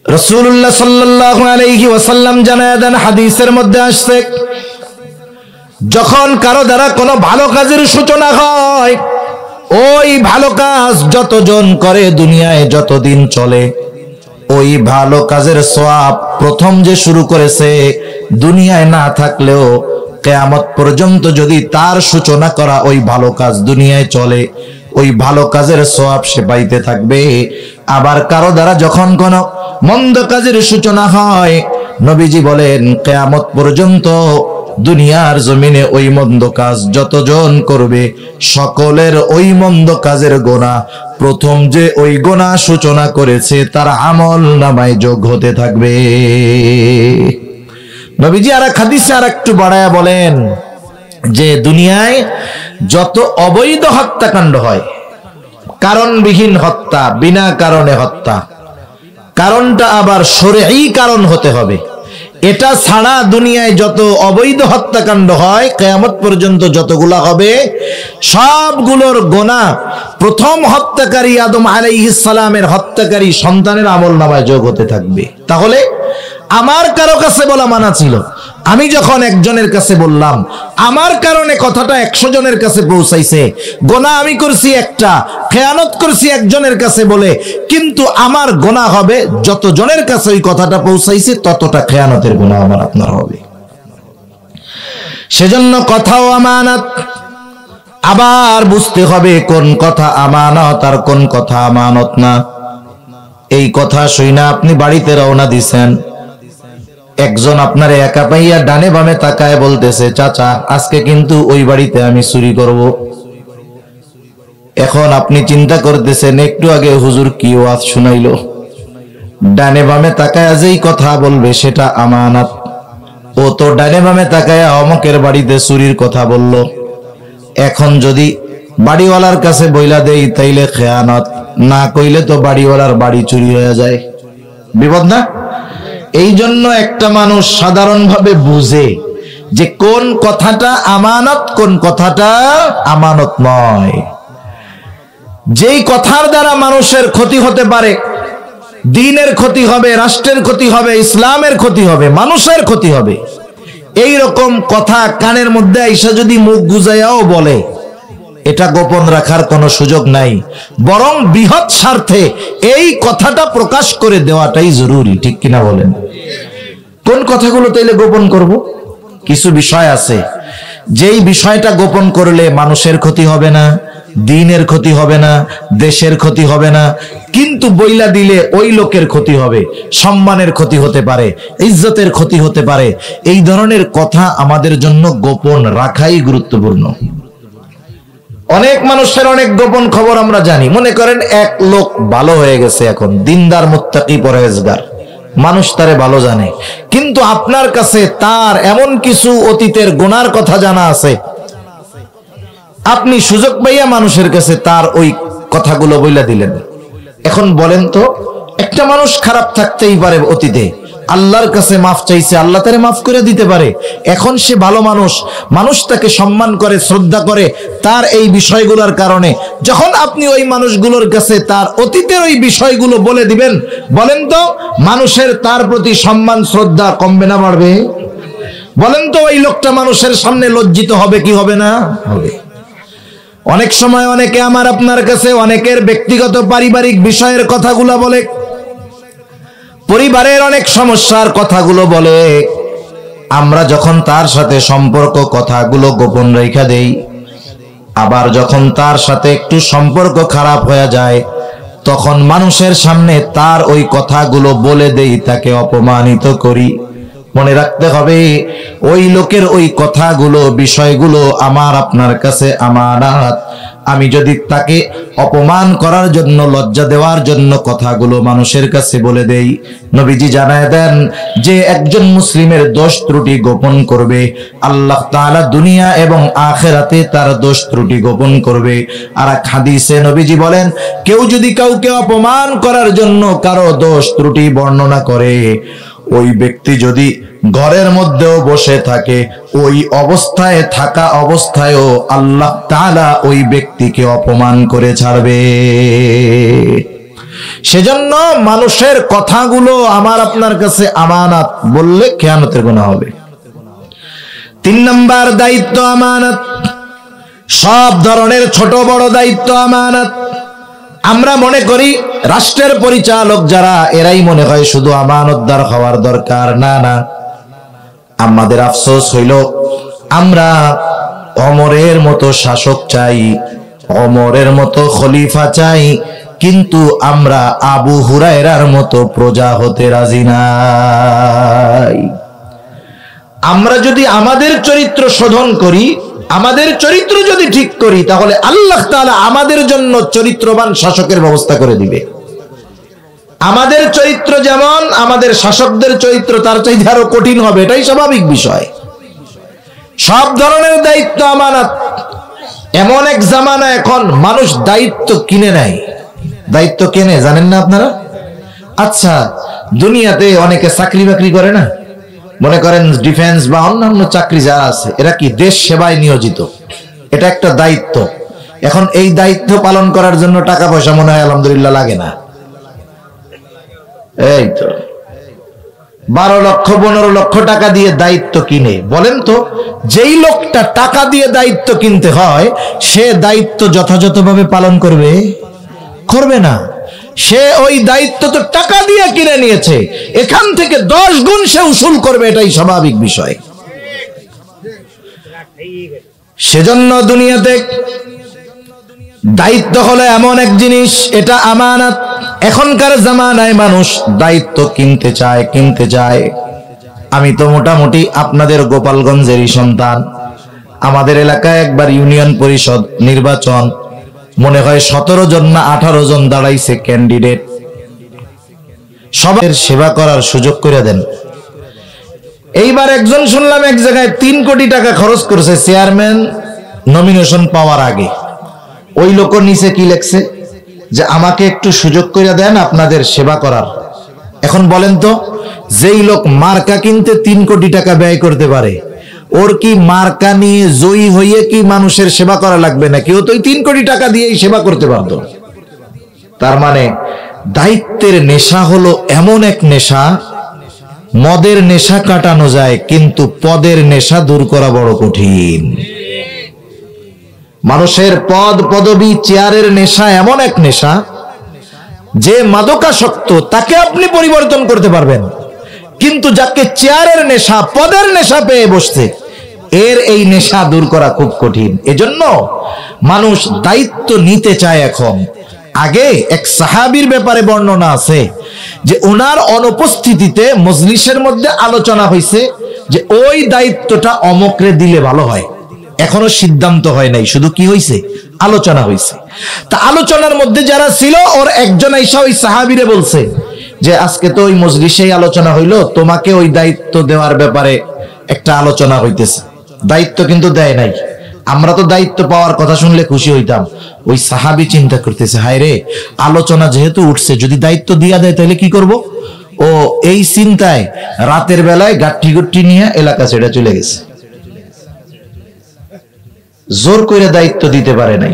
রাসূলুল্লাহ সাল্লাল্লাহু আলাইহি ওয়াসাল্লাম জানায় দেন, হাদিসের মধ্যে আসছে, যখন কারো দ্বারা কোনো ভালো কাজের সূচনা হয়, ওই ভালো কাজ যতজন করে দুনিয়ায় যতদিন চলে, ওই ভালো কাজের সওয়াব প্রথম যে শুরু করেছে, দুনিয়ায় না থাকলেও কিয়ামত পর্যন্ত যদি তার সূচনা করা ওই ভালো কাজ দুনিয়ায় চলে, ওই ভালো কাজের সওয়াব সে পাইতে থাকবে। আবার কারো দ্বারা যখন কোনো মন্দ কাজের সূচনা হয়, নবীজি বলেন কিয়ামত পর্যন্ত দুনিয়ার জমিনে ওই মন্দ কাজ যতজন করবে, সকলের ওই মন্দ কাজের গুনাহ প্রথম যে ওই গুনাহ সূচনা করেছে তার আমল নামায় যোগ হতে থাকবে। নবীজি আর এক হাদিসে আর একটু বাড়ায়া বলেন যে দুনিয়ায় যত অবৈধ হত্যাকাণ্ড হয়, কারণবিহীন হত্যা, বিনা কারণে হত্যা, কারণটা আবার শরঈ কারণ হতে হবে, এটা ছাড়া দুনিয়ায় যত অবৈধ হত্যাকাণ্ড হয় কিয়ামত পর্যন্ত যতগুলা হবে, সবগুলোর গুনাহ প্রথম হত্যাকারী আদম আলাইহিস সালামের হত্যাকারী সন্তানের আমলনামায় যোগ হতে থাকবে। তাহলে আমার কারো কাছে বলা মানা ছিল, আমি যখন একজনের কাছে বললাম, আমার কারণে কথাটা 100 জনের কাছে পৌঁছাইছে, গুনাহ আমি করছি একটা, খেয়ানত করছি একজনের কাছে বলে, কিন্তু আমার গুনাহ হবে যত জনের কাছে ওই কথাটা পৌঁছাইছে ততটা খেয়ানতের গুনাহ আমার আপনার হবে। সেজন্য কথাও আমানত। আবার বুঝতে হবে কোন কথা আমানত আর কোন কথা আমানত না। এই কথা শুনে আপনি বাড়িতে রওনা দিছেন, একজন আপনার একা পাইয়া ডানে বামে তাকায় বলতেছে, চাচা আজকে কিন্তু ওই বাড়িতে আমি চুরি করব। এখন আপনি চিন্তা করতেছেন, একটু আগে হুজুর কি ওয়াজ শুনাইলো, ডানে বামে তাকায় যেই কথা বলবে সেটা আমানত। ও তো ডানে বামে তাকায় অমকের বাড়িতে চুরির কথা বলল, এখন যদি বাড়িওয়ালার কাছে বইলা দেই তাইলে খেয়ানত, না কইলে তো বাড়িওয়ালার বাড়ি চুরি হয়ে যায়, বিপদ না? এই জন্য একটা মানুষ সাধারণভাবে বুঝে যে কোন কথাটা আমানত, কোন কথাটা আমানত নয়। যেই কথার দ্বারা মানুষের ক্ষতি হতে পারে, দ্বীনের ক্ষতি হবে, রাষ্ট্রের ক্ষতি হবে, ইসলামের ক্ষতি হবে, মানুষের ক্ষতি হবে, এই রকম কথা কানের মধ্যে আইসা যদি মুখ গুজাইয়াও বলে, এটা গোপন রাখার কোনো সুযোগ নাই, বরং বৃহৎ স্বার্থে এই কথাটা প্রকাশ করে দেওয়াটাই জরুরি। ঠিক কিনা বলেন? কোন কথাগুলো তাইলে গোপন করব? কিছু বিষয় আছে যেই বিষয়টা গোপন করলে মানুষের ক্ষতি হবে না, দ্বীনের ক্ষতি হবে না, দেশের ক্ষতি হবে না, কিন্তু বইলা দিলে ওই লোকের ক্ষতি হবে, সম্মানের ক্ষতি হতে পারে, ইজ্জতের ক্ষতি হতে পারে। এই ধরনের কথা আমাদের জন্য গোপন রাখাই গুরুত্বপূর্ণ। অনেক মানুষের অনেক গোপন খবর আমরা জানি। মনে করেন এক লোক ভালো হয়ে গেছে, এখন দিনদার, মুত্তাকি, পরহেজগার, মানুষ তারে ভালো জানে, কিন্তু আপনার কাছে তার এমন কিছু অতীতের গুনার কথা জানা আছে, আপনি সুযোগ পাইয়া মানুষের কাছে তার ওই কথাগুলো বইলা দিলেন। এখন বলেন তো, একটা মানুষ খারাপ থাকতেই পারে অতীতে, আল্লাহর কাছে মাফ চাইছে, আল্লাহ তারে মাফ করে দিতে পারে, এখন সে ভালো মানুষ, মানুষ তাকে সম্মান করে, শ্রদ্ধা করে তার এই বিষয়গুলোর কারণে। যখন আপনি ওই মানুষগুলোর কাছে তার অতীতের ওই বিষয়গুলো বলে দিবেন, বলেন তো মানুষের তার প্রতি সম্মান শ্রদ্ধা কমবে না বাড়বে? বলেন তো ওই লোকটা মানুষের সামনে লজ্জিত হবে কি হবে না? হবে। অনেক সময় অনেকে আমার আপনার কাছে অনেকের ব্যক্তিগত পারিবারিক বিষয়ের কথাগুলো বলে, পরিবারের অনেক সমস্যার কথাগুলো বলে। আমরা যখন তার সাথে সম্পর্ক কথাগুলো গোপন রেখা দেই, আবার যখন তার সাথে একটু সম্পর্ক খারাপ হয়ে যায়, তখন মানুষের সামনে তার ওই কথাগুলো বলে দেই, তাকে অপমানিত করি। মনে রাখতে হবে, ওই লোকের ওই কথাগুলো, বিষয়গুলো আমার আপনার কাছে আমানত। আমি যদি তাকে অপমান করার জন্য, লজ্জা দেওয়ার জন্য কথাগুলো মানুষের কাছে বলে দেই, নবীজি জানায় দেন যে একজন মুসলিমের দোষ ত্রুটি গোপন করবে, আল্লাহ তাআলা দুনিয়া এবং আখিরাতে তার দোষ ত্রুটি গোপন করবে। আর এক হাদিসে নবীজি বলেন, কেউ যদি কাউকে অপমান করার জন্য কারো দোষ ত্রুটি বর্ণনা করে, ওই ব্যক্তি যদি ঘরের মধ্যেও বসে থাকে, ওই অবস্থায় থাকা অবস্থায়ও আল্লাহ তাআলা ওই ব্যক্তিকে অপমান করে ছাড়বে। সেজন্য মানুষের কথাগুলো আমার আপনার কাছে আমানত, বললে খেয়ানতের গুনাহ হবে। 3 নাম্বার দায়িত্ব আমানত। সব ধরনের ছোট বড় দায়িত্ব আমানত। আমরা মনে করি রাষ্ট্রের পরিচালক যারা, এরাই মনে হয় শুধু আমানতদার হওয়ার দরকার। না না, আমাদের আফসোস হইল আমরা ওমরের মতো শাসক চাই, ওমরের মতো খলিফা চাই, কিন্তু আমরা আবু হুরায়রার মতো প্রজা হতে রাজি নাই। আমরা যদি আমাদের চরিত্র শোধন করি, আমাদের চরিত্র যদি ঠিক করি, তাহলে আল্লাহ তাআলা আমাদের জন্য চরিত্রবান শাসকের ব্যবস্থা করে দিবে। আমাদের চরিত্র যেমন, আমাদের শাসকদের চরিত্র তার চাইতে আরো কঠিন হবে, এটাই স্বাভাবিক বিষয়। সব ধরনের দায়িত্ব আমানত। এমন এক জামানা এখন মানুষ দায়িত্ব কিনে নেয়। দায়িত্ব কেনে জানেন না আপনারা? আচ্ছা, দুনিয়াতে অনেকে চাকরি বাকরি করে না, মনে করেন ডিফেন্স বা অন্যান্য চাকরি যারা আছে, এরা কি দেশ সেবায় নিয়োজিত, এটা একটা দায়িত্ব। এখন এই দায়িত্ব পালন করার জন্য টাকা পয়সা মনে হয় আলহামদুলিল্লাহ লাগে না। এই তো 12 লক্ষ 15 লক্ষ টাকা দিয়ে দায়িত্ব কিনে। বলেন তো, যেই লোকটা টাকা দিয়ে দায়িত্ব কিনতে হয়, সে দায়িত্ব যথাযথভাবে পালন করবে? করবে না। সে ওই দায়িত্ব তো টাকা দিয়ে কিনে নিয়েছে, এখান থেকে 10 গুণ সে উসুল করবে, এটাই স্বাভাবিক বিষয়। সেজন্য দুনিয়াতে দায়িত্ব হলো এমন এক জিনিস, এটা আমানত। এখনকার জামানায় মানুষ দায়িত্ব কিনতে চায়। আমি তো মোটামুটি আপনাদের গোপালগঞ্জেরই সন্তান। আমাদের এলাকায় একবার ইউনিয়ন পরিষদ নির্বাচন, মনে হয় 17 জন না 18 জন দাঁড়াইছে ক্যান্ডিডেট। সবার সেবা করার সুযোগ করে দেন। এইবার একজন শুনলাম এক জায়গায় 3 কোটি টাকা খরচ করেছে চেয়ারম্যান নমিনেশন পাওয়ার আগে। ওই লোক নিচে কি লেখছে, যে আমাকে একটু সুযোগ করে দেন আপনাদের সেবা করার। এখন বলেন তো, যেই লোক মার্কা কিনতে 3 কোটি টাকা ব্যয় করতে পারে, ওর কি মার্কা নিয়ে জয়ী হইয়ে কি মানুষের সেবা করা লাগবে না? কেউ তো 3 কোটি টাকা দিয়েই সেবা করতে পারত। তার মানে দায়িত্বের নেশা হলো এমন এক নেশা, মদের নেশা কাটানো যায় কিন্তু পদের নেশা দূর করা বড় কঠিন। মানুষের পদ পদবী চেয়ারের নেশা এমন এক নেশা, যে মাদকাসক্ত তাকে আপনি পরিবর্তন করতে পারবেন, কিন্তু যাকে চেয়ারের নেশা পদের নেশা পেয়ে বসছে, এর এই নেশা দূর করা খুব কঠিন। এজন্য মানুষ দায়িত্ব নিতে চায় এখন। আগে এক সাহাবীর ব্যাপারে বর্ণনা আছে যে ওনার অনুপস্থিতিতে মজলিসের মধ্যে আলোচনা হয়েছে যে ওই দায়িত্বটা অমুকরে দিলে ভালো হয়। এখনো সিদ্ধান্ত হয় নাই, শুধু কি হয়েছে? আলোচনা হয়েছে। তা আলোচনার মধ্যে যারা ছিল, ওর একজন আইসা ওই সাহাবীরে বলছে যে আজকে তো ওই মজলিসেই আলোচনা হইলো, তোমাকে ওই দায়িত্ব দেওয়ার ব্যাপারে একটা আলোচনা হইতেছে। দায়িত্ব কিন্তু দেয় নাই। আমরা তো দায়িত্ব পাওয়ার কথা শুনলে খুশি হইতাম। ওই সাহাবী চিন্তা করতেছে, হায় রে, আলোচনা যেহেতু উঠছে, যদি দায়িত্ব দিয়া দেয় তাহলে কি করব? ও এই চিন্তায় রাতের বেলায় গাঠি গুঠি নিয়ে এলাকা ছেড়ে চলে গেছে। জোর করে দায়িত্ব দিতে পারে নাই।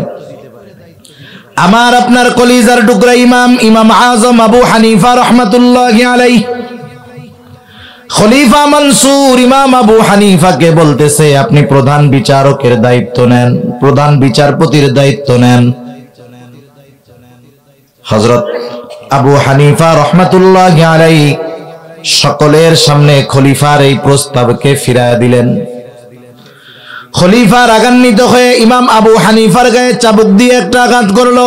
আমার আপনার কলিজার টুকরা ইমাম আজম আবু হানিফা রাহমাতুল্লাহি আলাইহি, খলিফা মনসুর ইমাম আবু হানিফাকে বলতেছে, আপনি প্রধান বিচারকের দায়িত্ব নেন, প্রধান বিচারপতির দায়িত্ব নেন। হযরত আবু হানিফা রাহমাতুল্লাহি আলাইহি সকলের সামনে খলিফার এই প্রস্তাবকে ফিরায়া দিলেন। খলিফা রাগান্বিত হয়ে ইমাম আবু হানিফার গায়ে চাবুক দিয়ে একটা আঘাত করল।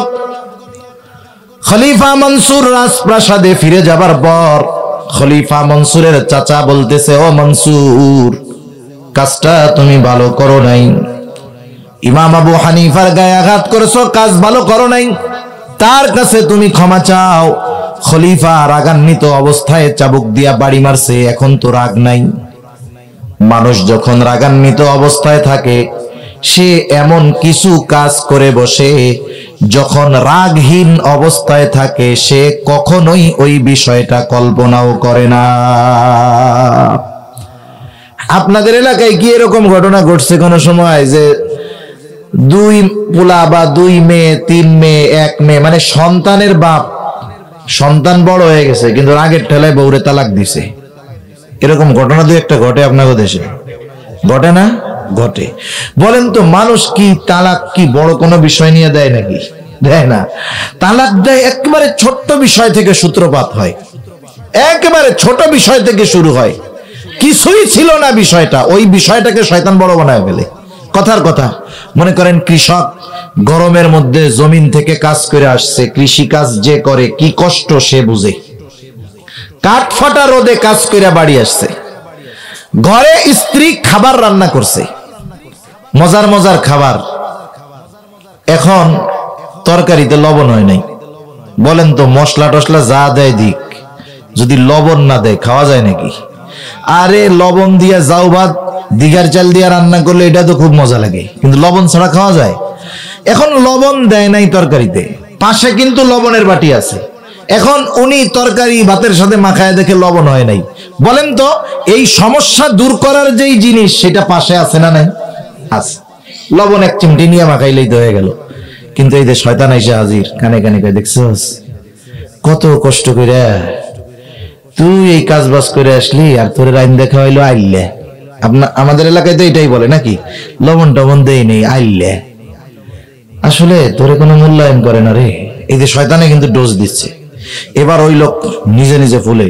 খলিফা মনসুর রাজপ্রাসাদে ফিরে যাবার পর খলিফা মনসুরের চাচা বলতেছে, ও মনসুর, কাজটা তুমি ভালো করো নাই। ইমাম আবু হানিফার গায়ে আঘাত করেছো, কাজ ভালো করো নাই, তার কাছে তুমি ক্ষমা চাও। খলিফা রাগান্বিত অবস্থায় চাবুক দিয়া বাড়ি মারছে, এখন তো রাগ নাই। মানুষ যখন রাগান্বিত অবস্থায় থাকে, সে এমন কিছু কাজ করে বসে, যখন রাগহীন অবস্থায় থাকে সে কখনোই ওই বিষয়টা কল্পনাও করে না। আপনাদের এলাকায় কি এরকম ঘটনা ঘটছে কোন সময় যে 2 পোলা বা 2 মেয়ে, 3 মেয়ে, 1 মেয়ে, মানে সন্তানের বাপ, সন্তান বড় হয়ে গেছে কিন্তু রাগের ঠেলায় বউরে তালাক দিছে? এরকম ঘটনা 2-1টা ঘটে আপনাদের দেশে? ঘটে না? ঘটে। বলেন তো, মানুষ কি তালাক কি বড় কোনো বিষয় নিয়ে দেয় নাকি? দেয় না। তালাক দেয় একেবারে ছোট্ট বিষয় থেকে সূত্রপাত হয়, একেবারে ছোট বিষয় থেকে শুরু হয়। কিছুই ছিল না বিষয়টা, ওই বিষয়টাকে শয়তান বড় বানায় ফেলে। কথার কথা, মনে করেন কৃষক গরমের মধ্যে জমিন থেকে কাজ করে আসছে, কৃষি কাজ যে করে কি কষ্ট সে বুঝে। কাঠ ফাটা রোদে কাজ করে বাড়ি আসছে, ঘরে স্ত্রী খাবার রান্না করছে, মজার মজার খাবার। এখন তরকারিতে লবণ হয় নাই। বলেন তো, মশলা টসলা যা দেয় দিক, যদি লবণ না দেয় খাওয়া যায় নাকি? আরে লবণ দিয়া যাও ভাত, দিঘার চাল দিয়া রান্না করলে এটা তো খুব মজা লাগে, কিন্তু লবণ ছাড়া খাওয়া যায়? এখন লবণ দেয় নাই তরকারিতে, পাশে কিন্তু লবণের বাটি আছে। এখন উনি তরকারি ভাতের সাথে মাখায় দেখে লবণ হয় নাই। বলেন তো, এই সমস্যা দূর করার যেই জিনিস সেটা পাশে আছে না নাই? আছে। লবণ 1 চিমটি নিয়ে মাখাইলেই তো হয়ে গেল। কিন্তু এই যে শয়তান এসে হাজির, কানে কানে কয়, দেখছস কত কষ্ট করে তুই এই কাজ বাজ করে আসলি, আর তোর রাইন দেখা হইলো আইলে। আমাদের এলাকায় তো এটাই বলে নাকি, লবণ টবণ দেই নেই, আইলে। আসলে তোরে কোনো মূল্যায়ন করে না রে। এই যে শয়তানে কিন্তু ডোজ দিচ্ছে। এবার ওই লোক নিজে নিজে ফুলে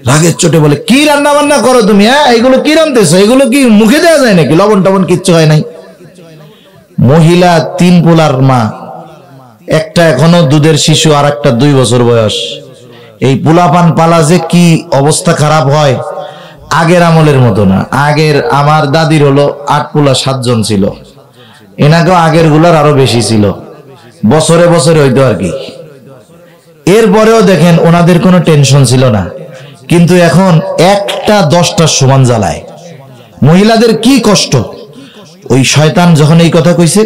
রাগের চোটে বলে, কি রান্না বান্না করো তুমি? হ্যাঁ, এগুলো কি রান্নতেছো? এগুলো কি মুখে দেওয়া যায় নাকি? লবণ টবণ কিচ্ছু হয় নাই। মহিলা 3 পোলার মা, একটা এখনো দুধের শিশু, আর একটা 2 বছর বয়স। এই পোলাপান পালা যে কি অবস্থা খারাপ হয়, আগের আমলের মতো না। আগের আমার দাদির হলো 8 পোলা 7 জন ছিল, এনাকেও আগের গুলার আরো বেশি ছিল, বছরে বছরে হইতো আর কি। এরপরেও দেখেন ওনাদের কোনো টেনশন ছিল না, কিন্তু এখন একটা 10টার সমান জ্বালায়। মহিলাদের কি কষ্ট। ওই শয়তান যখন এই কথা কইছে,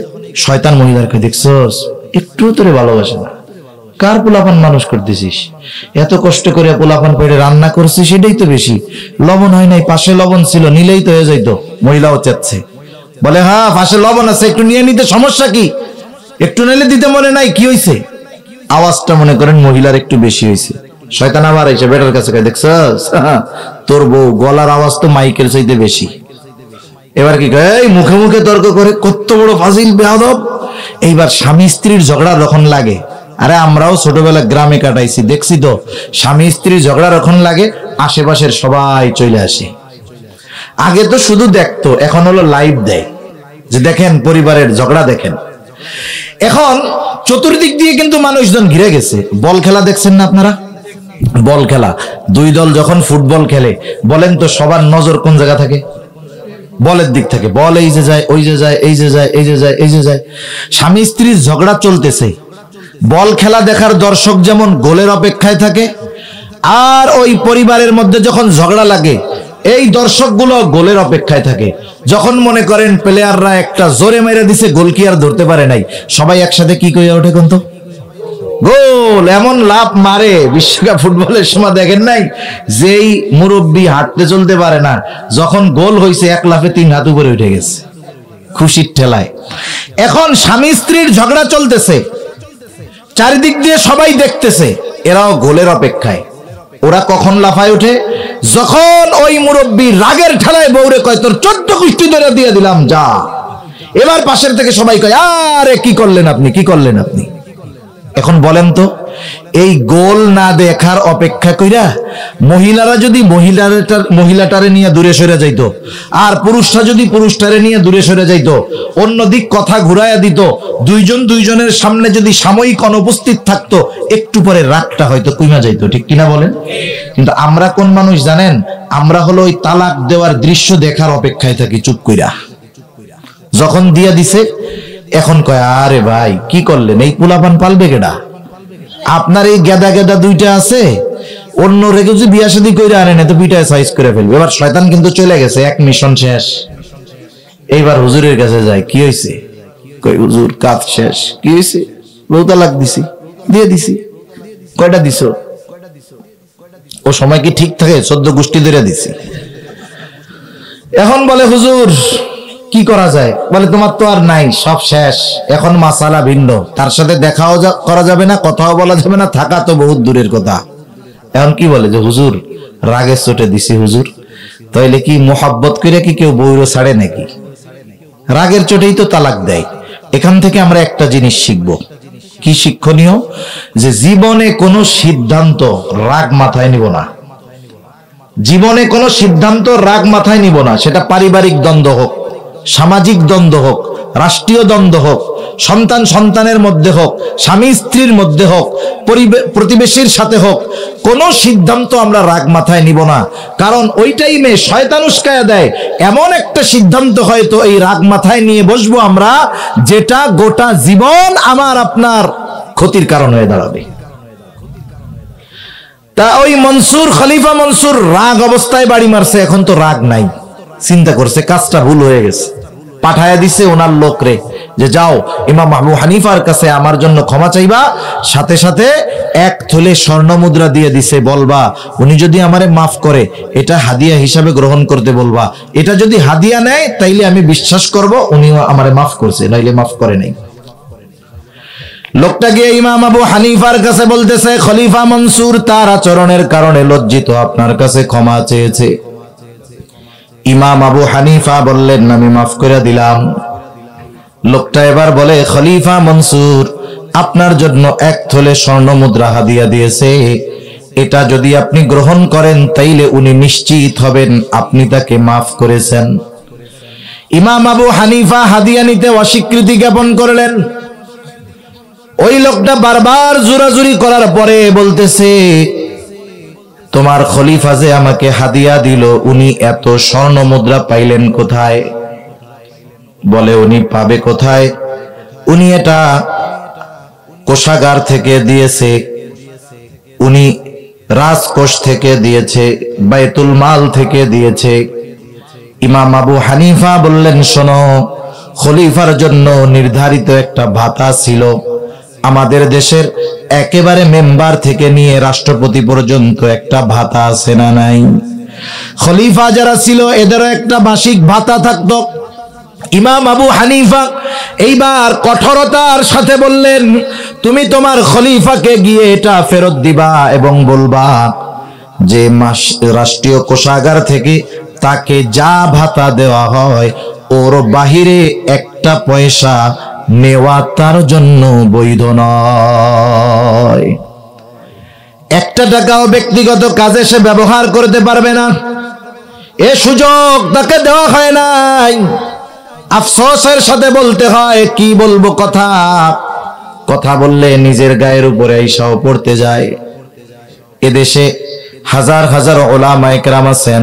শয়তান মহিলাকে, দেখছস একটু তোরে ভালোবাসে না, কার পোলাপান মানুষ করতেছিস? এত কষ্ট করে পোলাপান পেটে রান্না করছিস, এটাই তো বেশি। লবণ হয় নাই, পাশে লবণ ছিল, নিলেই তো হয়ে যাইতো। মহিলাও চাচ্ছে, বলে হ্যাঁ পাশে লবণ আছে, একটু নিয়ে নিতে সমস্যা কি? একটু নিলে দিতে মনে নাই, কি হয়েছে? আওয়াজটা মনে করেন মহিলার একটু বেশি হয়েছে। শয়তান আবার এসে বেটার কাছে কয়, দেখছস তোর বউ গলার আওয়াজ তো মাইকেল চাইতে বেশি। এবার কি কয়, এই মুখে মুখে তর্ক করে, কত বড় ফাজিল বেয়াদব। এইবার স্বামী স্ত্রীর ঝগড়া যখন লাগে, আরে আমরাও ছোটবেলা গ্রামে কাটাইছি, দেখছি তো, স্বামী স্ত্রীর ঝগড়া যখন লাগে আশেপাশের সবাই চলে আসে। আগে তো শুধু দেখতো, এখন হলো লাইভ দেয়, যে দেখেন পরিবারের ঝগড়া দেখেন। এখন চতুর্দিক দিয়ে কিন্তু মানুষজন ঘিরে গেছে। বল খেলা দেখছেন না আপনারা? বল খেলা, দুই দল যখন ফুটবল খেলে, বলেন তো সবার নজর কোন জায়গা থাকে? বলের দিক থাকে। বল এই যে যায়, ওই যে যায়, এই যে যায়, এই যে যায়, এই যে যায়। স্বামী স্ত্রীর ঝগড়া চলতেছে, বল খেলা দেখার দর্শক যেমন গোলের অপেক্ষায় থাকে, আর ওই পরিবারের মধ্যে যখন ঝগড়া লাগে এই দর্শকগুলো গোলের অপেক্ষায় থাকে। যখন মনে করেন প্লেয়াররা একটা জোরে মেরে দিছে, গোল কি আর ধরতে পারে নাই, সবাই একসাথে কি কইয়া ওঠে কোন তো? গোল। এমন লাভ মারে বিশ্বকাপ ফুটবলের সময়, দেখেন নাই? যেই মুরব্বী হাঁটতে চলতে পারে না, যখন গোল হয়েছে এক লাফে 3 হাত উপরে উঠে গেছে খুশির ঠেলায়। এখন স্বামী স্ত্রীর ঝগড়া চলতেছে, চারিদিক দিয়ে সবাই দেখতেছে, এরাও গোলের অপেক্ষায়। ওরা কখন লাফায় ওঠে? যখন ওই মুরব্বী রাগের ঠেলায় বউরে কয়, তোর 14 কুষ্টি ধরে দিয়ে দিলাম, যা। এবার পাশের থেকে সবাই কয়, আরে কি করলেন আপনি, কি করলেন আপনি? এখন বলেন তো, এই গোল না দেখার অপেক্ষা কইরা মহিলারা যদি মহিলাটারে নিয়ে দূরে সরে যাইতো, আর পুরুষরা যদি পুরুষটারে নিয়ে দূরে সরে যাইতো, অন্যদিক কথা ঘুরাইয়া দিত, দুইজন দুইজনের সামনে যদি সাময়িক অনুপস্থিত থাকতো, একটু পরে রাগটা হয়তো কইমা যাইতো, ঠিক কিনা বলেন? কিন্তু আমরা কোন মানুষ জানেন? আমরা হলো ওই তালাক দেওয়ার দৃশ্য দেখার অপেক্ষায় থাকি চুপ কইরা। যখন দিয়া দিছে, এখন কয়, আরে ভাই কি করলেন, এই পোলাপান পালবে কেডা? আপনার এই গেদা গেদা দুইটা আছে, অন্য রেখে যদি বিয়া শাদী কইরা আনেন, এত পিটায় সাইজ করে ফেলবে। এবার শয়তান কিন্তু চলে গেছে, এক মিশন শেষ। এইবার হুজুরের কাছে যায়, কি হয়েছে? কই হুজুর কাজ শেষ। কি হয়েছে? বউ তালাক দিছি। দিয়ে দিছি। কয়টা দিছো? ও সময় কি ঠিক থাকে? 14 গোষ্ঠী ধরে দিছি। এখন বলে হুজুর কি করা যায়? বলে তোমার তো আর নাই, সব শেষ, এখন মাসালা ভিন্ন, তার সাথে দেখাও করা যাবে না, কথাও বলা যাবে না, থাকা তো বহুত দূরের কথা। এখন কি বলে যে হুজুর রাগে চোটে দিছি হুজুর। তাইলে কি মোহাব্বত করে কি কেউ বউরও ছাড়ে নাকি? রাগের চোটেই তো তালাক দেয়। এখান থেকে আমরা একটা জিনিস শিখবো, কি শিক্ষণীয়? যে জীবনে কোনো সিদ্ধান্ত রাগ মাথায় নিব না। জীবনে কোনো সিদ্ধান্ত রাগ মাথায় নিব না। সেটা পারিবারিক দ্বন্দ্ব হোক, সামাজিক দ্বন্দ্ব হোক, রাষ্ট্রীয় দ্বন্দ্ব হোক, সন্তান সন্তানের মধ্যে হোক, স্বামী স্ত্রীর মধ্যে হোক, প্রতিবেশীর সাথে হোক, কোন সিদ্ধান্ত আমরা রাগ মাথায় নিব না। কারণ ওই টাইমে শয়তান উস্কায়া দেয় এমন একটা সিদ্ধান্ত, হয়তো এই রাগ মাথায় নিয়ে বসবো আমরা, যেটা গোটা জীবন আমার আপনার ক্ষতির কারণ হয়ে দাঁড়াবে। তা ওই মনসুর, খলিফা মনসুর রাগ অবস্থায় বাড়ি মারছে, এখন তো রাগ নাই, চিন্তা করছে কাজটা ভুল হয়ে গেছে, পাঠায়া দিছে ওনার লোকরে যে যাও ইমাম আবু হানিফার কাছে আমার জন্য ক্ষমা চাইবা, সাথে সাথে 1 থলে স্বর্ণ মুদ্রা দিয়ে দিছে, বলবা উনি যদি আমারে মাফ করে এটা হাদিয়া হিসাবে গ্রহণ করতে বলবা, এটা যদি হাদিয়া নেয় তাইলে আমি বিশ্বাস করব উনি আমারে মাফ করছে, নাইলে মাফ করে নাই। লোকটা গিয়ে ইমাম আবু হানিফার কাছে বলতেছে, খলিফা মনসুর তার আচরণের কারণে লজ্জিত, আপনার কাছে ক্ষমা চেয়েছে। ইমাম আবু হানিফা বললেন, আমি মাফ করে দিলাম। লোকটা এবার বলে, খলিফা মনসুর আপনার জন্য 1 থলে স্বর্ণ মুদ্রা হাদিয়া দিয়েছে, এটা যদি আপনি গ্রহণ করেন তাইলে উনি নিশ্চিত হবেন আপনি তাকে মাফ করেছেন। ইমাম আবু হানিফা হাদিয়া নিতে অস্বীকৃতি জ্ঞাপন করলেন। ওই লোকটা বারবার জোরাজুরি করার পরে বলতেছে, তোমার খলিফা যে আমাকে হাদিয়া দিল, উনি এত স্বর্ণ মুদ্রা পাইলেন কোথায়? বলে উনি পাবে কোথায়? উনি এটা কোষাগার থেকে দিয়েছে, উনি রাজকোষ থেকে দিয়েছে, বাইতুল মাল থেকে দিয়েছে। ইমাম আবু হানিফা বললেন, শোনো, খলিফার জন্য নির্ধারিত একটা ভাতা ছিল, আমাদের দেশের একেবারে মেম্বার থেকে নিয়ে রাষ্ট্রপতি পর্যন্ত একটা ভাতা আছে না নাই? খলিফা যারা ছিল এদেরও একটা মাসিক ভাতা থাকতো। ইমাম আবু হানিফা এইবার কঠোরতার সাথে বললেন, তুমি তোমার খলিফাকে গিয়ে এটা ফেরত দিবা এবং বলবা যে রাষ্ট্রীয় কোষাগার থেকে তাকে যা ভাতা দেওয়া হয় ওর বাহিরে একটা পয়সা নেওয়া তার জন্য বৈধ নয়। একটা টাকাও ব্যক্তিগত কাজে সে ব্যবহার করতে পারবে না, এ সুযোগ তাকে দেওয়া হয় নাই। আফসোসের সাথে বলতে হয়, কি বলবো, কথা বললে নিজের গায়ের উপরে ঈশাও পড়তে যায়। এদেশে হাজার হাজার উলামায়ে কেরাম আছেন,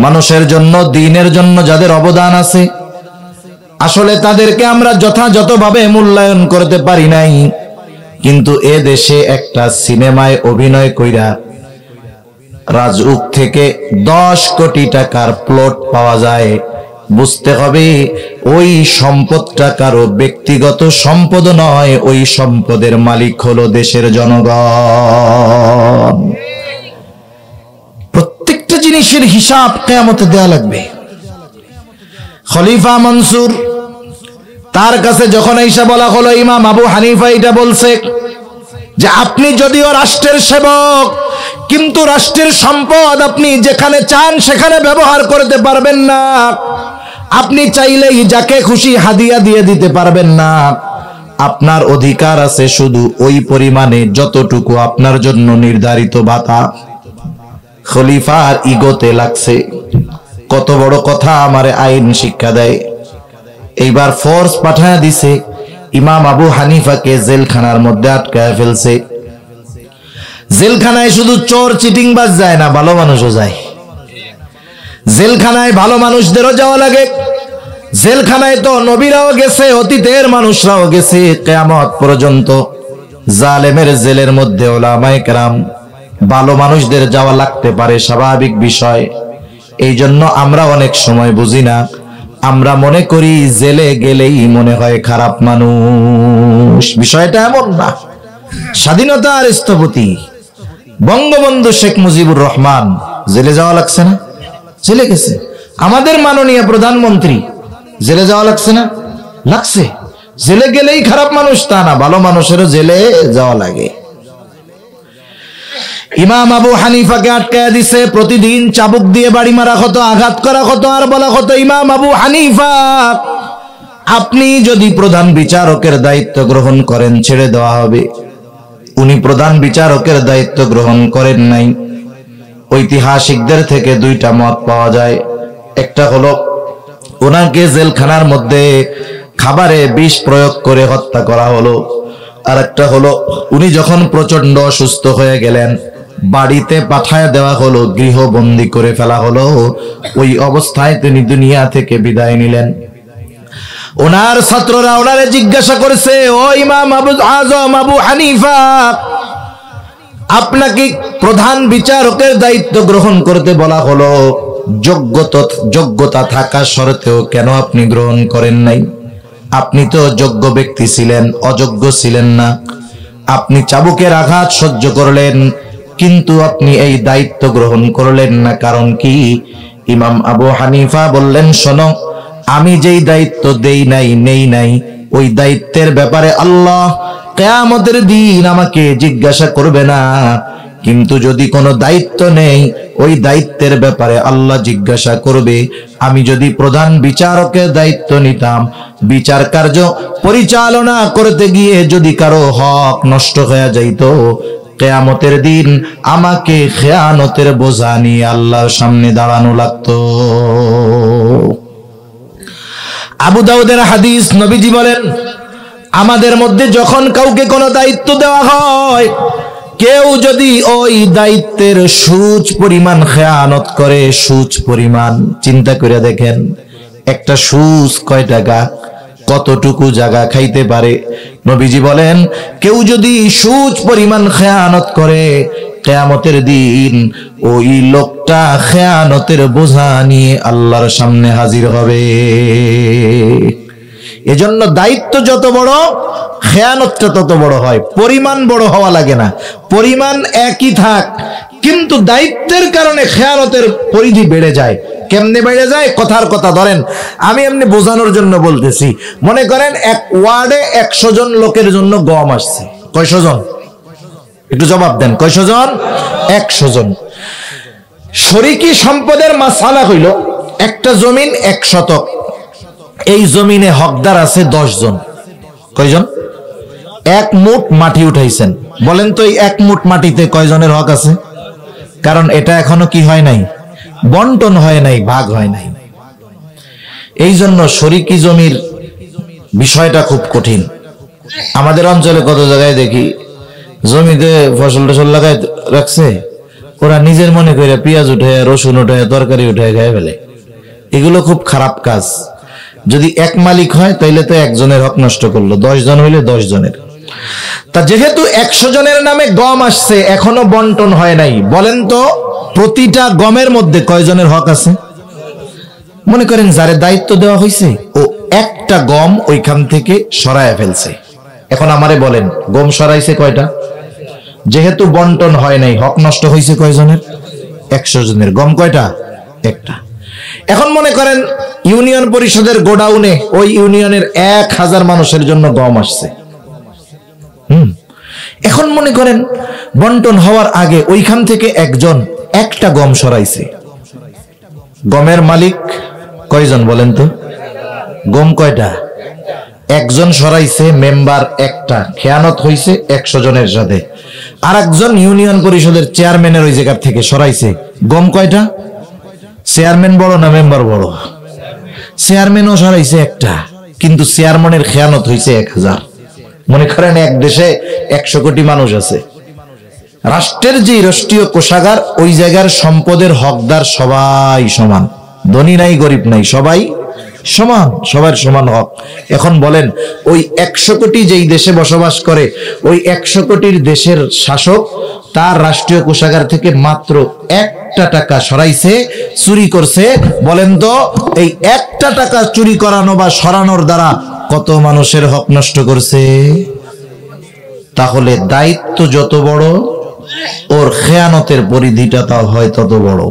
মানুষের জন্য, দ্বীনের জন্য যাদের অবদান আছে, আসলে তাদেরকে আমরা যথাযথভাবে মূল্যায়ন করতে পারি নাই। কিন্তু এ দেশে একটা সিনেমায় অভিনয় কইরা রাজউক থেকে 10 কোটি টাকার প্লট পাওয়া যায়। বুঝতে হবে ওই সম্পদটা কারো ব্যক্তিগত সম্পদ নয়, ওই সম্পদের মালিক হলো দেশের জনগণ। প্রত্যেকটা জিনিসের হিসাব কিয়ামতে দেয়া লাগবে। খলিফা মনসুর তার কাছে যখন এসে বলা হলো, ইমাম আবু হানিফা এটা বলছে যে আপনি যদিও রাষ্ট্রের সেবক, কিন্তু রাষ্ট্রের সম্পদ আপনি যেখানে চান সেখানে ব্যবহার করতে পারবেন না। আপনি চাইলেই যাকে খুশি হাদিয়া দিয়ে দিতে পারবেন না। আপনার অধিকার আছে শুধু ওই পরিমাণে যতটুকু আপনার জন্য নির্ধারিত ভাতা। খলিফার ইগোতে লাগছে, কত বড় কথা আমারে আইন শিক্ষা দেয়। এইবার ফোর্স পাঠায় দিছে, ইমাম আবু হানিফাকে জেলখানার মধ্যে আটকায় ফেলছে। জেলখানায় শুধু চোর চিটিংবাজ যায় না, ভালো মানুষও যায়। জেলখানায় ভালো মানুষদেরও যাওয়া লাগে। জেলখানায় তো নবীরাও গেছে, অতীতের মানুষরাও গেছে। কিয়ামত পর্যন্ত জালেমের জেলের মধ্যে উলামায়ে কেরাম, ভালো মানুষদের যাওয়া লাগতে পারে, স্বাভাবিক বিষয়। এই জন্য আমরা অনেক সময় বুঝি না, আমরা মনে করি জেলে গেলেই মনে হয় খারাপ মানুষ। বিষয়টা এমন না। স্বাধীনতার স্থপতি বঙ্গবন্ধু শেখ মুজিবুর রহমান জেলে যাওয়া লাগছে না? জেলে গেছে। আমাদের মাননীয় প্রধানমন্ত্রী জেলে যাওয়া লাগছে না? লাগছে। জেলে গেলেই খারাপ মানুষ তা না, ভালো মানুষেরও জেলে যাওয়া লাগে। ইমাম আবু হানিফাকে আটকায়া দিছে, প্রতিদিন চাবুক দিয়ে বাড়ি মারা হতো, আঘাত করা হতো, আর বলা হতো, ইমাম আবু হানিফা আপনি যদি প্রধান বিচারকের দায়িত্ব গ্রহণ করেন ছেড়ে দেওয়া হবে। উনি প্রধান বিচারকের দায়িত্ব গ্রহণ করেন নাই। ঐতিহাসিকদের থেকে দুইটা মত পাওয়া যায়। একটা হলো ওনাকে জেলখানার মধ্যে খাবারে বিষ প্রয়োগ করে হত্যা করা হলো, আর একটা হলো উনি যখন প্রচন্ড অসুস্থ হয়ে গেলেন বাড়িতে পাঠায় দেওয়া হলো, গৃহবন্দী করে ফেলা হলো। ওই অবস্থায় তিনি দুনিয়া থেকে বিদায় নিলেন। ওনার ছাত্ররা ওনারে জিজ্ঞাসা করেছে, ও ইমাম আজম আবু হানিফা, আপনাকে প্রধান বিচারকের দায়িত্ব গ্রহণ করতে বলা হলো, যোগ্যতা থাকা সত্ত্বেও কেন আপনি গ্রহণ করেন নাই? আপনি তো যোগ্য ব্যক্তি ছিলেন, অযোগ্য ছিলেন না। আপনি চাবুকের আঘাত সহ্য করলেন, কিন্তু আপনি এই দায়িত্ব গ্রহণ করলেন না, কারণ কি? ইমাম আবু হানিফা বললেন, শোনো, আমি যেই দায়িত্ব নেই নাই ওই দায়িত্বের ব্যাপারে আল্লাহ কিয়ামতের দিন আমাকে জিজ্ঞাসা করবে না, কিন্তু যদি কোনো দায়িত্ব নেই ওই দায়িত্বের ব্যাপারে আল্লাহ জিজ্ঞাসা করবে। আমি যদি প্রধান বিচারকের দায়িত্ব নিতাম, বিচার কার্য পরিচালনা করতে গিয়ে যদি কারো হক নষ্ট হয়ে যাইত, কিয়ামতের দিন আমাকে খেয়ানতের বোঝা নিয়ে আল্লাহর সামনে দাঁড়ানো লাগতো। আবু দাউদের হাদিস, নবীজি বলেন, আমাদের মধ্যে যখন কাউকে কোনো দায়িত্ব দেওয়া হয়, কেউ যদি ওই দায়িত্বের সুচ পরিমাণ খেয়ানত করে, সুচ পরিমাণ, চিন্তা করে দেখেন একটা সুচ কয় টাকা, কতটুকু জায়গা খাইতে পারে। নবীজি বলেন, কেউ যদি সুচ পরিমাণ খেয়ানত করে, কিয়ামতের দিন ওই লোকটা খেয়ানতের বোঝা নিয়ে আল্লাহর সামনে হাজির হবে। এজন্য দায়িত্ব যত বড়, খেয়ানতটা তত বড় হয়। পরিমাণ বড় হওয়া লাগে না, পরিমাণ একই থাক, কিন্তু দায়িত্বের কারণে খেয়ানতের পরিধি বেড়ে যায়। কেমনে বেড়ে যায়? কথার কথা ধরেন, আমি এমনি বোঝানোর জন্য বলতেছি। মনে করেন এক ওয়ার্ডে 100 জন লোকের জন্য গম আসছে। কয়শো জন? একটু জবাব দেন, কয়শো জন? 100 জন। শরিকি সম্পদের মাসালা হইল, একটা জমিন 1 শতক, এই জমিনে হকদার আছে 10 জন। কয়জন? 1 মুঠ মাটি উঠাইছেন। বলেন তো এই 1 মুঠ মাটিতে কয়জনের হক আছে? কারণ এটা এখনো কি হয় নাই, বন্টন হয় নাই, ভাগ হয় নাই। এই জন্য শরিকি জমির বিষয়টা খুব কঠিন। আমাদের অঞ্চলে কত জায়গায় দেখি জমিতে ফসল টসল লাগাই রাখছে, ওরা নিজের মনে করে পেঁয়াজ উঠে, রসুন উঠে, তরকারি উঠে খেয়ে ফেলে। এগুলো খুব খারাপ কাজ। যদি এক মালিক হয় তাইলে তো একজনের হক নষ্ট করলো, 10 জন হইলে 10 জনের। তা যেহেতু 100 জনের নামে গম আসছে, এখনো বন্টন হয় নাই, বলেন তো প্রতিটা গমের মধ্যে কয়জনের হক আছে? মনে করেন যারে দায়িত্ব দেওয়া হয়েছে ও একটা গম ওইখান থেকে সরায় ফেলছে। এখন আমারে বলেন, গম সরাইছে কয়টা? যেহেতু বন্টন হয় নাই, হক নষ্ট হয়েছে কয়জনের? 100 জনের। গম কয়টা? একটা। এখন মনে করেন ইউনিয়ন পরিষদের গোডাউনে ওই ইউনিয়নের 1000 মানুষের জন্য গম আসছে। এখন মনে করেন বন্টন হওয়ার আগে ওইখান থেকে একজন একটা গম সরাইছে। গমের মালিক কয়জন বলেন তো? গম কয়টা? একজন সরাইছে, মেম্বার একটা, খেয়ানত হইছে 100 জনের সাথে। আর একজন ইউনিয়ন পরিষদের চেয়ারম্যানের ওই জায়গা থেকে সরাইছে। গম কয়টা? চেয়ারম্যান বড় না মেম্বার বড়? চেয়ারম্যানও সরাইছে একটা, কিন্তু চেয়ারম্যানের খেয়ানত হইছে 1000। মনে করেন এক দেশে 100 কোটি মানুষ আছে, রাষ্ট্রের যে রাষ্ট্রীয় কোষাগার, ওই জায়গার সম্পদের হকদার সবাই সমান, ধনী নাই গরিব নাই, সবাই সমান, সবার সমান হক। এখন বলেন ওই 100 কোটি যেই দেশে বসবাস করে, ওই 100 কোটির দেশের শাসক তার রাষ্ট্রীয় কোষাগার থেকে মাত্র 1টা টাকা সরাইছে, চুরি করছে। বলেন তো এই 1টা টাকা চুরি করানো বা সরানোর দ্বারা কত মানুষের হক নষ্ট করছে? তাহলে দায়িত্ব যত বড়, ওর খেয়ানতের পরিধিটা তা হয় তত বড়।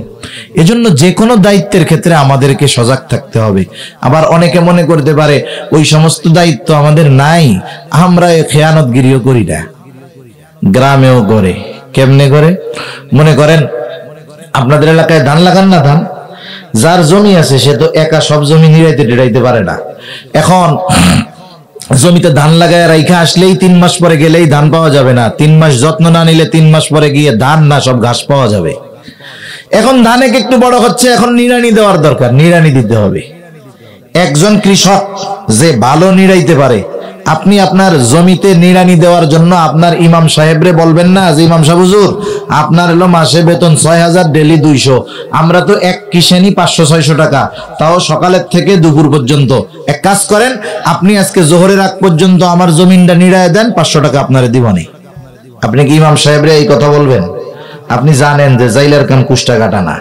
এজন্য যে কোনো দায়িত্বের ক্ষেত্রে আমাদেরকে সজাগ থাকতে হবে। আবার অনেকে মনে করতে পারে ওই সমস্ত দায়িত্ব আমাদের নাই, আমরা খেয়ানতগিরিও করি না। গ্রামেও করে। কেমনে করে? মনে করেন আপনাদের এলাকায় ধান লাগান না, ধান যার জমি আছে সে তো একা সব জমি নিরাইতে টেরাইতে পারে না। এখন জমিতে ধান লাগায় রাইখা আসলেই 3 মাস পরে গেলেই ধান পাওয়া যাবে না। 3 মাস যত্ন না নিলে 3 মাস পরে গিয়ে ধান না, সব ঘাস পাওয়া যাবে। এখন ধানে একটু বড় হচ্ছে, এখন নিড়ানি দেওয়ার দরকার, নিড়ানি দিতে হবে। একজন কৃষক যে ভালো নিড়াইতে পারে, আপনি আপনার জমিতে নিড়ানি দেওয়ার জন্য আপনার ইমাম সাহেবরে বলবেন না যে ইমাম সাহেব হুজুর আপনার হলো মাসে বেতন 6000, ডেলি 200, আমরা তো এক কিষেনি 500-600 টাকা, তাও সকালের থেকে দুপুর পর্যন্ত। এক কাজ করেন, আপনি আজকে জোহরের আগ পর্যন্ত আমার জমিনটা নিড়ায় দেন, 500 টাকা আপনারে দিবনি। আপনি কি ইমাম সাহেবরে এই কথা বলবেন? আপনি জানেন যে জাইলার কাম কুষ্টা কাটা না,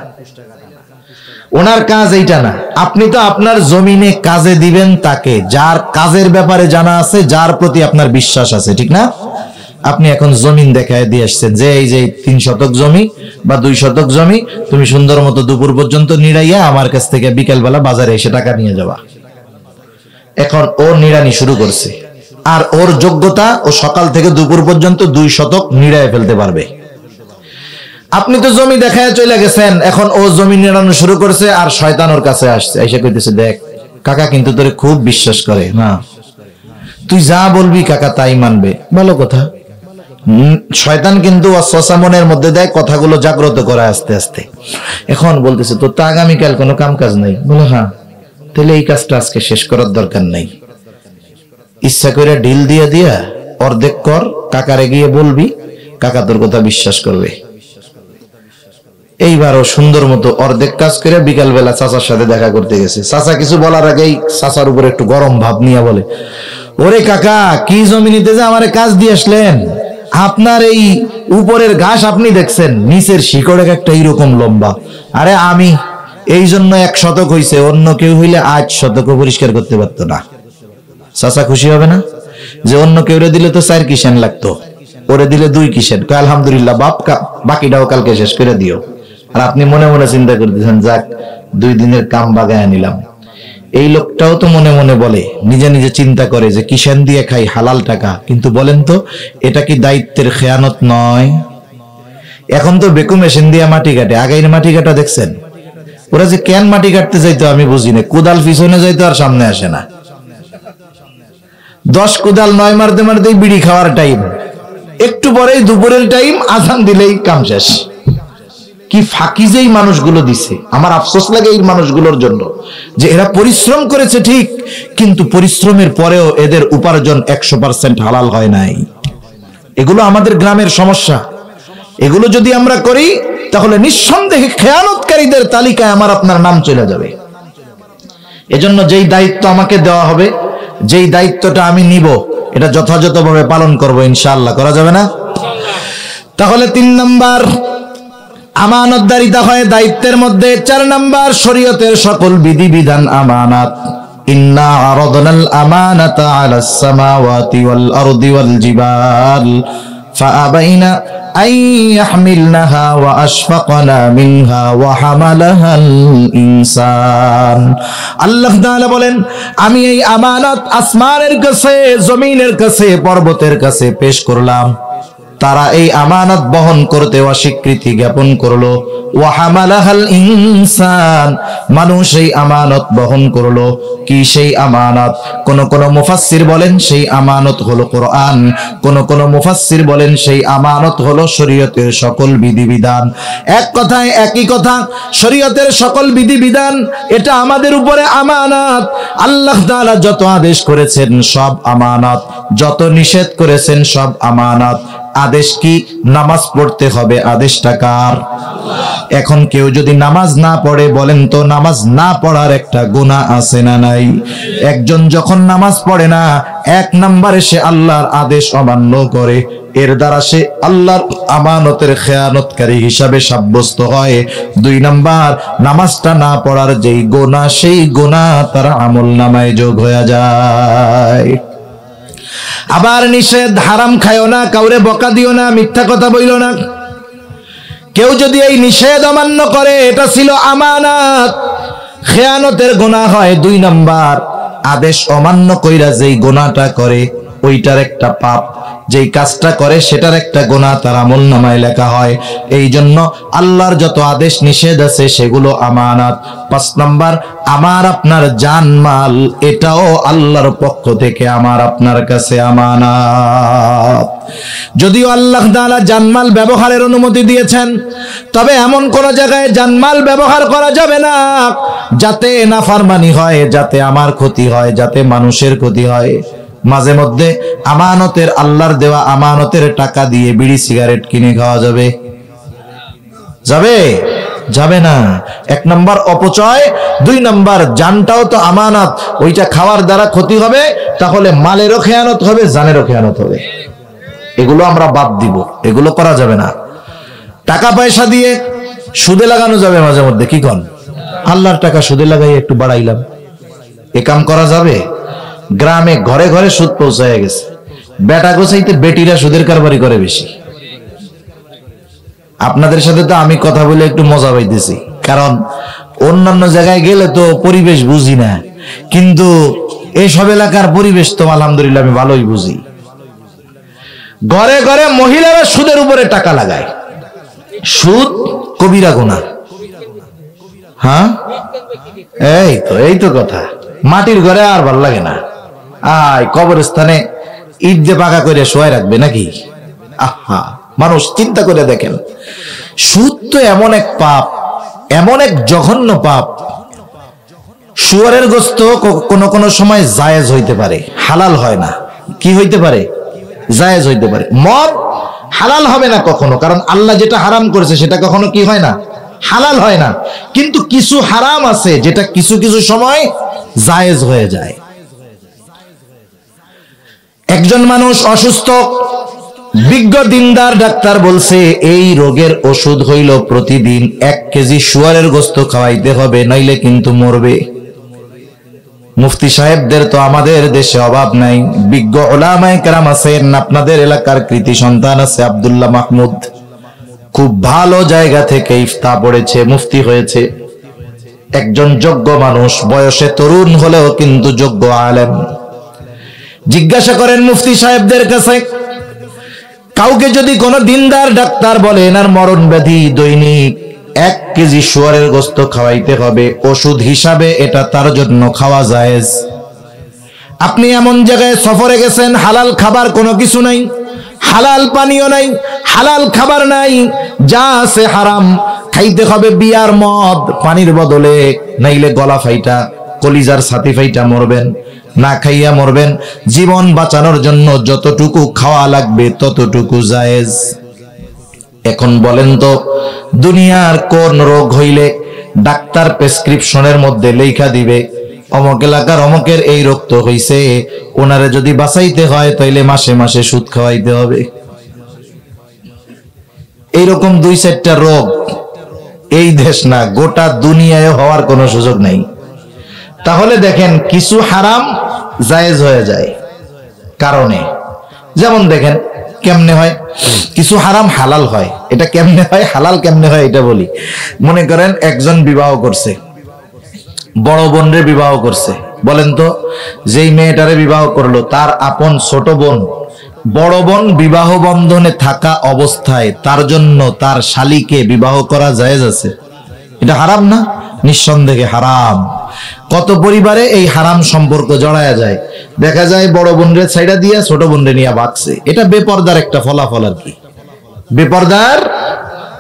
ওনার কাজ এইটা না। আপনি তো আপনার জমিনে কাজে দিবেন তাকে যার কাজের ব্যাপারে জানা আছে, যার প্রতি আপনার বিশ্বাস আছে, ঠিক না? আপনি এখন জমিন দেখায় দিয়ে আসছেন যে এই যে 3 শতক জমি বা 2 শতক জমি তুমি সুন্দর মতো দুপুর পর্যন্ত নিড়াইয়া আমার কাছ থেকে বিকেলবেলা বাজারে এসে টাকা নিয়ে যাবা। এখন ও নিড়ানি শুরু করছে, আর ওর যোগ্যতা ও সকাল থেকে দুপুর পর্যন্ত 2 শতক নিড়াইয়া ফেলতে পারবে। আপনি তো জমি দেখায় চলে গেছেন, এখন ও জমি নিড়ানো শুরু করছে, আর শয়তান ওর কাছে আসছে, এসে কইতেছে দেখ কাকা কিন্তু তোরে খুব বিশ্বাস করে না, তুই যা বলবি কাকা তাই মানবে। ভালো কথা। শয়তান কিন্তু ওয়াসওয়াসা মনের মধ্যে দেয়, কথাগুলো জাগ্রত করে আস্তে আস্তে। এখন বলতেছে তোর তো আগামীকাল কোনো কাম কাজ নাই। বলে হ্যাঁ, তাহলে এই কাজটা আজকে শেষ করার দরকার নাই, ইচ্ছা করে ঢিল দিয়া দিয়া অর্ধেক কর, কাকারে গিয়ে বলবি, কাকা তোর কথা বিশ্বাস করবে। এইবারও সুন্দর মতো অর্ধেক কাজ করে বিকাল বেলা চাচার সাথে দেখা করতে গেছে। চাচা কিছু বলার আগেই চাচার উপরে একটু গরম ভাব নিয়ে বলে, ওরে কাকা কি জমি নিতে যে আমারে কাজ দিয়ে আসলেন, আপনার এই উপরের ঘাস আপনি দেখছেন, নিচের শিকড় একটা এইরকম লম্বা। আরে আমি এই জন্য 1 শতক হইছে, অন্য কেউ হইলে 8 শতক পরিষ্কার করতে পারতো না। চাচা খুশি হবে না? যে অন্য কেউরে দিলে তো 4 কিষান লাগতো, ওরে দিলে 2 কিষান, কয় আলহামদুলিল্লাহ বাপ, বাকিটাও কালকে শেষ করে দিও। আর আপনি মনে মনে চিন্তা করতেছেন, যাক 2 দিনের কাম বাগায় নিলাম। এই লোকটাও তো মনে মনে বলে, নিজে নিজে চিন্তা করে যে কিষান দিয়ে খাই, হালাল টাকা। কিন্তু বলেন তো, এটা কি দায়িত্বের খেয়ানত নয়? এখন তো বেকু মেশিন দিয়ে মাটি কাটে, আগের মাটি কাটা দেখছেন? ওরা যে কেন মাটি কাটতে যাইতো আমি বুঝি না, কোদাল পিছনে যাইতো আর সামনে আসে না। 10 কোদাল 9 মারতে মারতেই বিড়ি খাওয়ার টাইম, একটু পরেই দুপুরের টাইম, আজান দিলেই কাম শেষ। কি ফাঁকি যেই মানুষগুলো দিছে, আমার আফসোস লাগে এই মানুষগুলোর জন্য, যে এরা পরিশ্রম করেছে ঠিক, কিন্তু পরিশ্রমের পরেও এদের উপার্জন 100% হালাল হয় নাই। এগুলো আমাদের গ্রামের সমস্যা। এগুলো যদি আমরা করি তাহলে নিঃসন্দেহে খেয়ানতকারীদের তালিকায় আমার আপনার নাম চলে যাবে। এজন্য যেই দায়িত্ব আমাকে দেওয়া হবে, যেই দায়িত্বটা আমি নিব, এটা যথাযথভাবে পালন করব ইনশাআল্লাহ। করা যাবে না? তাহলে 3 নাম্বার আমানতদারিতা হয় দায়িত্বের মধ্যে। 4 নাম্বার শরীয়তের সকল বিধিবিধান আমানত। ইন্না আরাদনাল আমানাতা আলাস সামাওয়াতি ওয়াল আরদি ওয়াল জিবাল ফাআবাইনা আন ইয়াহমিলনাহা ওয়া আশফাকনা মিনহা ওয়া হামালাহাল ইনসান। আল্লাহ তাআলা বলেন, আমি এই আমানত আসমানের কাছে, জমিনের কাছে, পর্বতের কাছে পেশ করলাম। তারা এই আমানত বহন করতে অস্বীকৃতি জ্ঞাপন করলো। ওয়া হামালাহাল ইনসান, মানুষ এই আমানত বহন করলো। কি সেই আমানত? কোন মুফাসসির বলেন সেই আমানত হলো কোরআন, কোন মুফাসসির বলেন সেই আমানত হলো শরীয়তের সকল বিধিবিধান। এক কথায় একই কথা, শরীয়তের সকল বিধিবিধান এটা আমাদের উপরে আমানত। আল্লাহ তাআলা যত আদেশ করেছেন সব আমানত, যত নিষেধ করেছেন সব আমানত। আদেশ কি? নামাজ পড়তে হবে, আদেশটা কার? এখন কেউ যদি নামাজ না পড়ে, বলেন তো নামাজ না পড়ার একটা গুনাহ আছে না নাই? একজন যখন নামাজ পড়ে না, 1 নম্বরে সে আল্লাহর আদেশ অমান্য করে, এর দ্বারা সে আল্লাহর আমানতের খেয়ানতকারী হিসাবে সাব্যস্ত হয়। 2 নাম্বার, নামাজটা না পড়ার যেই গুনাহ, সেই গুনাহ তার আমলনামায় যোগ হয়ে যায়। আবার নিষেধ, হারাম খায়ও না, কাউরে বকা দিও না, মিথ্যা কথা বইল না। কেউ যদি এই নিষেধ অমান্য করে, এটা ছিল আমানত, খেয়ানতের গুনাহ হয়। 2 নাম্বার, আদেশ অমান্য কইরা যেই গুনাহটা করে ওইটার একটা পাপ, যেই কাজটা করে সেটার একটা গুনাহ তার আমলনামায় লেখা হয়। এই জন্য আল্লাহর যত আদেশ নিষেধ আছে সেগুলো আমানত। 5 নাম্বার, আমার আপনার জানমাল, এটাও আল্লাহর পক্ষ থেকে আমার আপনার কাছে আমানত। যদিও আল্লাহ তাআলা জানমাল ব্যবহারের অনুমতি দিয়েছেন, তবে এমন কোন জায়গায় জানমাল ব্যবহার করা যাবে না যাতে নাফরমানি হয়, যাতে আমার ক্ষতি হয়, যাতে মানুষের ক্ষতি হয়। মাঝে মধ্যে আমানতের, আল্লাহর দেওয়া আমানতের টাকা দিয়ে বিড়ি সিগারেট কিনে খাওয়া যাবে? যাবে? যাবে না। 1 নাম্বার অপচয়, 2 নাম্বার জানটাও তো আমানত, ওইটা খাওয়ার দ্বারা ক্ষতি হবে, তাহলে মালেরও খেয়ানত হবে, জানেরও খেয়ানত হবে। এগুলো আমরা বাদ দিব, এগুলো করা যাবে না। টাকা পয়সা দিয়ে সুদে লাগানো যাবে মাঝে মধ্যে, কি কন? আল্লাহর টাকা সুদে লাগাই একটু বাড়াইলাম, এ কাম করা যাবে? গ্রামে ঘরে ঘরে সুদ পৌঁছায় গেছে, বেটা গোছাইতে বেটিরা সুদের কারবারি করে বেশি। আপনাদের সাথে তো আমি কথা বলে একটু মজা পাইতেছি, কারণ অন্যান্য জায়গায় গেলে তো পরিবেশ বুঝি না, কিন্তু এইসব এলাকার পরিবেশ তো আলহামদুলিল্লাহ আমি ভালোই বুঝি। ঘরে ঘরে মহিলারা সুদের উপরে টাকা লাগায়। সুদ কবিরা গুনাহ। হ্যাঁ, এই তো কথা। মাটির ঘরে আর ভালো লাগে না, কবরস্থানে ইট দিয়ে পাকা করে শোয়াই রাখবে নাকি? আহা, মানুষ চিন্তা করে দেখেন, সুদ তো এমন এক পাপ, এমন এক জঘন্য পাপ। শুয়োরের গোশত কোন সময় জায়েজ হইতে পারে, হালাল হয় না। কি হইতে পারে? জায়েজ হইতে পারে। মদ হালাল হবে না কখনো, কারণ আল্লাহ যেটা হারাম করেছে সেটা কখনো কি হয় না? হালাল হয় না। কিন্তু কিছু হারাম আছে যেটা কিছু কিছু সময় জায়েজ হয়ে যায়। একজন মানুষ অসুস্থ, বিজ্ঞ দিনদার ডাক্তার বলছে এই রোগের ওষুধ হইল প্রতিদিন 1 কেজি শুয়োরের গোশত খাওয়াইতে হবে, নইলে কিন্তু মরবে। মুফতি সাহেবদের তো আমাদের দেশে অভাব নাই। বিজ্ঞ উলামায়ে কেরাম আছেন, আপনাদের এলাকার কৃতি সন্তান আছে আব্দুল্লাহ মাহমুদ, খুব ভালো জায়গা থেকে ইফতা পড়েছে, মুফতি হয়েছে, একজন যোগ্য মানুষ, বয়সে তরুণ হলেও কিন্তু যোগ্য আলেম। জিজ্ঞাসা করেন মুফতি সাহেবদের কাছে, কাউকে যদি কোনো দিনদার ডাক্তার বলে এনার মরণ ব্যাধি, দৈনিক 1 কেজি শুয়ারের গোশত খাওয়াইতে হবে, ওষুধ হিসাবে এটা তার জন্য খাওয়া জায়েজ। আপনি এমন জায়গায় সফরে গেছেন, হালাল খাবার কোনো কিছু নাই, হালাল পানীয় নাই, হালাল খাবার নাই, যা আছে হারাম, খাইতে হবে বিয়ার মদ পানির বদলে, নাইলে গলা ফাইটা কলিজার ছাতি ফাইটা মরবেন, না খাইয়া মরবেন। জীবন বাঁচানোর জন্য যতটুকু খাওয়া লাগবে ততটুকু জায়েজ। এখন বলেন তো, দুনিয়ার কোন রোগ হইলে ডাক্তার প্রেসক্রিপশনের মধ্যে লেখা দিবে অমুক এলাকার অমুকের এই রোগ তো হইছে, ওনারে যদি বাঁচাইতে হয় তাইলে মাসে মাসে সুদ খাওয়াইতে হবে। এইরকম 2-4টা রোগ এই দেশ না, গোটা দুনিয়ায় হওয়ার কোনো সুযোগ নাই। তাহলে দেখেন কিছু হারাম জায়েজ হয়ে যায় কারণে। যেমন দেখেন কেমনে হয়, কিছু হারাম হালাল হয়। এটা কেমনে হয়, হালাল কেমনে হয় এটা বলি। মনে করেন একজন বিবাহ করছে, বড় বোনরে বিবাহ করছে। বলেন তো, যেই মেয়েটারে বিবাহ করলো তার আপন ছোট বোন, বড় বোন বিবাহ বন্ধনে থাকা অবস্থায় তার জন্য তার শালীকে বিবাহ করা জায়েজ আছে? এটা হারাম না? নিঃসন্দেহে হারাম। কত পরিবারে এই হারাম সম্পর্ক জড়ায়া যায়, দেখা যায় বড় বোনরে ছাইড়া দিয়া ছোট বোনরে নিয়ে ভাগছে। এটা বেপরদার একটা ফলাফল আর কি, বেপরদার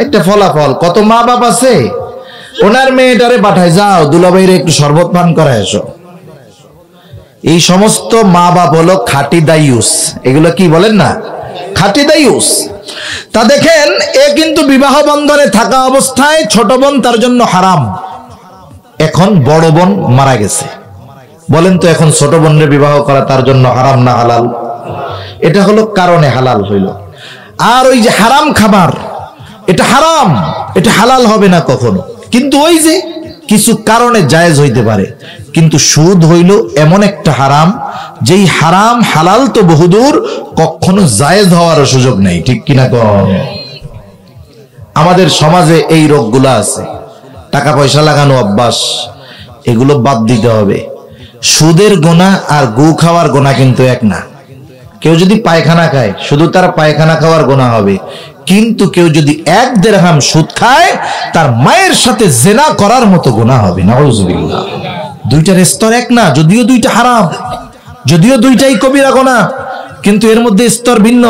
একটা ফলাফল। কত মা বাপ আছে ওনার মেয়েটারে পাঠায়, যাও দুলাভাইরে একটু শরবত পান করায় এসো। এই সমস্ত মা বাপ হলো খাঁটি দায়ুস। এগুলো কি বলেন না, খাঁটি দায়ুস। তা দেখেন, এ কিন্তু বিবাহ বন্ধনে থাকা অবস্থায় ছোট বোন তার জন্য হারাম। এখন বড় বোন মারা গেছে, বলেন তো এখন ছোট বোনের বিবাহ করা তার জন্য হারাম না হালাল? এটা হলো কারণে হালাল হইল। আর ওই যে হারাম খাবার, এটা হারাম, এটা হালাল হবে না কখনো। কিন্তু ওই যে কিছু কারণে জায়েজ হইতে পারে। কিন্তু সুদ হইল এমন একটা হারাম, যেই হারাম হালাল তো বহুদূর, কখনো জায়েজ হওয়ার সুযোগ নেই। ঠিক কিনা কন? আমাদের সমাজে এই রোগগুলো আছে, টাকা পয়সা লাগানো অভ্যাস, এগুলো বাদ দিতে হবে। সুদের গোনা আর গু খাওয়ার গোনা কিন্তু এক না। কেউ যদি পায়খানা খায়, শুধু তার পায়খানা খাওয়ার গোনা হবে, কিন্তু কেউ যদি 1 দিরহাম সুদ খায়, তার মায়ের সাথে জেনা করার মতো গোনা হবে। নাউজুবিল্লাহ। দুইটার স্তর এক না, যদিও দুইটা হারাম, যদিও দুইটাই কবিরা গোনা, কিন্তু এর মধ্যে স্তর ভিন্ন।